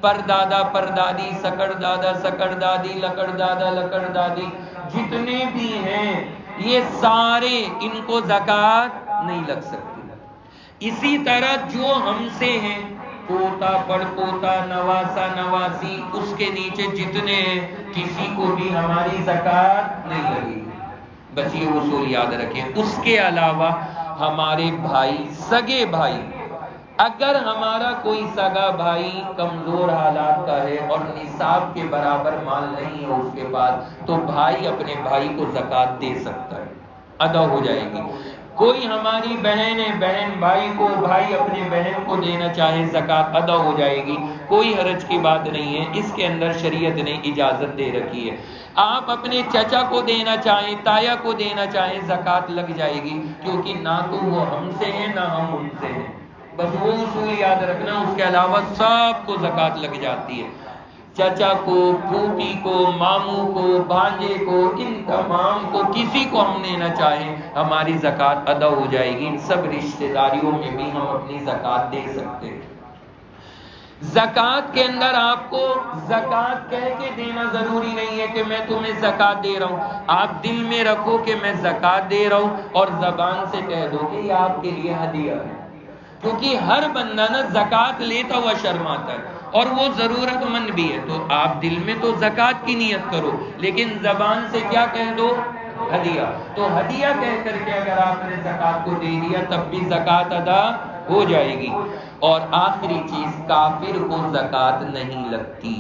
پر دادا پر دادی سکڑ دادا سکڑ دادی لکڑ دادا لکڑ دادی جتنے بھی ہیں یہ سارے ان کو زکوٰۃ نہیں لگ سکتی. اسی طرح جو ہم سے ہیں پوتا پڑ پوتا نواسا نواسی اس کے نیچے جتنے ہیں کسی کو بھی ہماری زکوٰۃ نہیں لگے گی. بس یہ اصول یاد رکھیں. اس کے علاوہ ہمارے بھائی سگے بھائی، اگر ہمارا کوئی سگا بھائی کمزور حالات کا ہے اور نصاب کے برابر مال نہیں ہے اس کے پاس تو بھائی اپنے بھائی کو زکوٰۃ دے سکتا ہے، ادا ہو جائے گی. کوئی ہماری بہن ہے، بہن بھائی کو، بھائی اپنے بہن کو دینا چاہے زکوٰۃ ادا ہو جائے گی. کوئی حرج کی بات نہیں ہے، اس کے اندر شریعت نے اجازت دے رکھی ہے. آپ اپنے چچا کو دینا چاہیں تایا کو دینا چاہیں زکوٰۃ لگ جائے گی، کیونکہ نہ تو وہ ہم سے ہیں نہ ہم ان سے ہیں. بس وہ اصول یاد رکھنا، اس کے علاوہ سب کو زکوٰۃ لگ جاتی ہے. چچا کو، پھوپھی کو، ماموں کو، بھانجے کو، ان تمام کو کسی کو ہم دینا چاہیں ہماری زکوٰۃ ادا ہو جائے گی. ان سب رشتہ داریوں میں بھی ہم اپنی زکوٰۃ دے سکتے ہیں. زکوٰۃ کے اندر آپ کو زکوٰۃ کہہ کے دینا ضروری نہیں ہے کہ میں تمہیں زکوٰۃ دے رہا ہوں. آپ دل میں رکھو کہ میں زکوٰۃ دے رہا ہوں اور زبان سے کہہ دو کہ یہ آپ کے لیے ہدیہ ہے. کیونکہ ہر بندہ نا زکوٰۃ لیتا ہوا شرماتا ہے اور وہ ضرورت مند بھی ہے. تو آپ دل میں تو زکوٰۃ کی نیت کرو لیکن زبان سے کیا کہہ دو؟ ہدیہ. تو ہدیہ کہہ کر کے اگر آپ نے زکوٰۃ کو دے دیا تب بھی زکوٰۃ ادا ہو جائے گی. اور آخری چیز، کافر کو زکوٰۃ نہیں لگتی.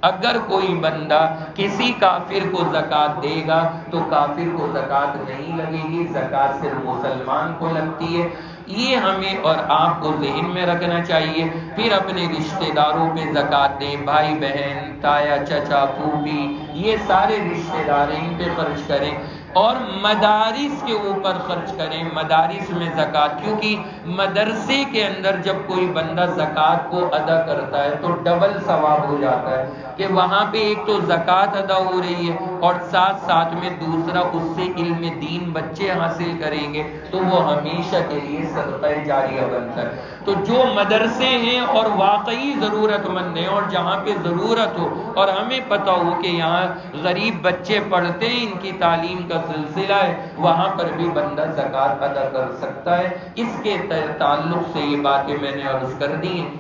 اگر کوئی بندہ کسی کافر کو زکوٰۃ دے گا تو کافر کو زکوٰۃ نہیں لگے گی، زکوٰۃ صرف مسلمان کو لگتی ہے. یہ ہمیں اور آپ کو ذہن میں رکھنا چاہیے. پھر اپنے رشتہ داروں پہ زکوٰۃ دیں، بھائی بہن تایا چچا پھوپھی یہ سارے رشتہ دار ان پہ خرچ کریں. اور مدارس کے اوپر خرچ کریں، مدارس میں زکوٰۃ، کیونکہ مدرسے کے اندر جب کوئی بندہ زکوٰۃ کو ادا کرتا ہے تو ڈبل ثواب ہو جاتا ہے کہ وہاں پہ ایک تو زکوٰۃ ادا ہو رہی ہے اور ساتھ ساتھ میں دوسرا اس سے علم دین بچے حاصل کریں گے تو وہ ہمیشہ کے لیے صدقہ جاریہ بنتا ہے. تو جو مدرسے ہیں اور واقعی ضرورت مند ہیں اور جہاں پہ ضرورت ہو اور ہمیں پتہ ہو کہ یہاں غریب بچے پڑھتے ہیں، ان کی تعلیم کا سلسلہ ہے، وہاں پر بھی بندہ زکوٰۃ ادا کر سکتا ہے. اس کے تعلق سے یہ باتیں میں نے عرض کر دی ہیں.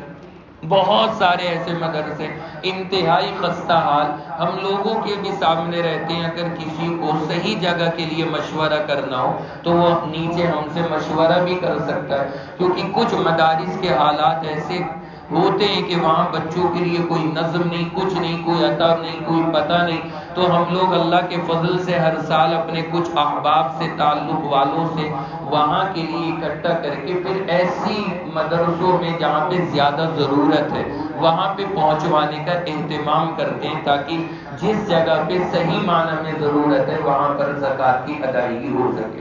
بہت سارے ایسے مدرسے انتہائی خستہ حال ہم لوگوں کے بھی سامنے رہتے ہیں. اگر کسی کو صحیح جگہ کے لیے مشورہ کرنا ہو تو وہ نیچے ہم سے مشورہ بھی کر سکتا ہے، کیونکہ کچھ مدارس کے حالات ایسے ہوتے ہیں کہ وہاں بچوں کے لیے کوئی نظم نہیں، کچھ نہیں، کوئی عطا نہیں، کوئی پتہ نہیں. تو ہم لوگ اللہ کے فضل سے ہر سال اپنے کچھ احباب سے تعلق والوں سے وہاں کے لیے اکٹھا کر کے پھر ایسی مدرسوں میں جہاں پہ زیادہ ضرورت ہے وہاں پہ پہنچوانے کا اہتمام کرتے ہیں تاکہ جس جگہ پہ صحیح معنی میں ضرورت ہے وہاں پر زکوٰۃ کی ادائیگی ہو سکے.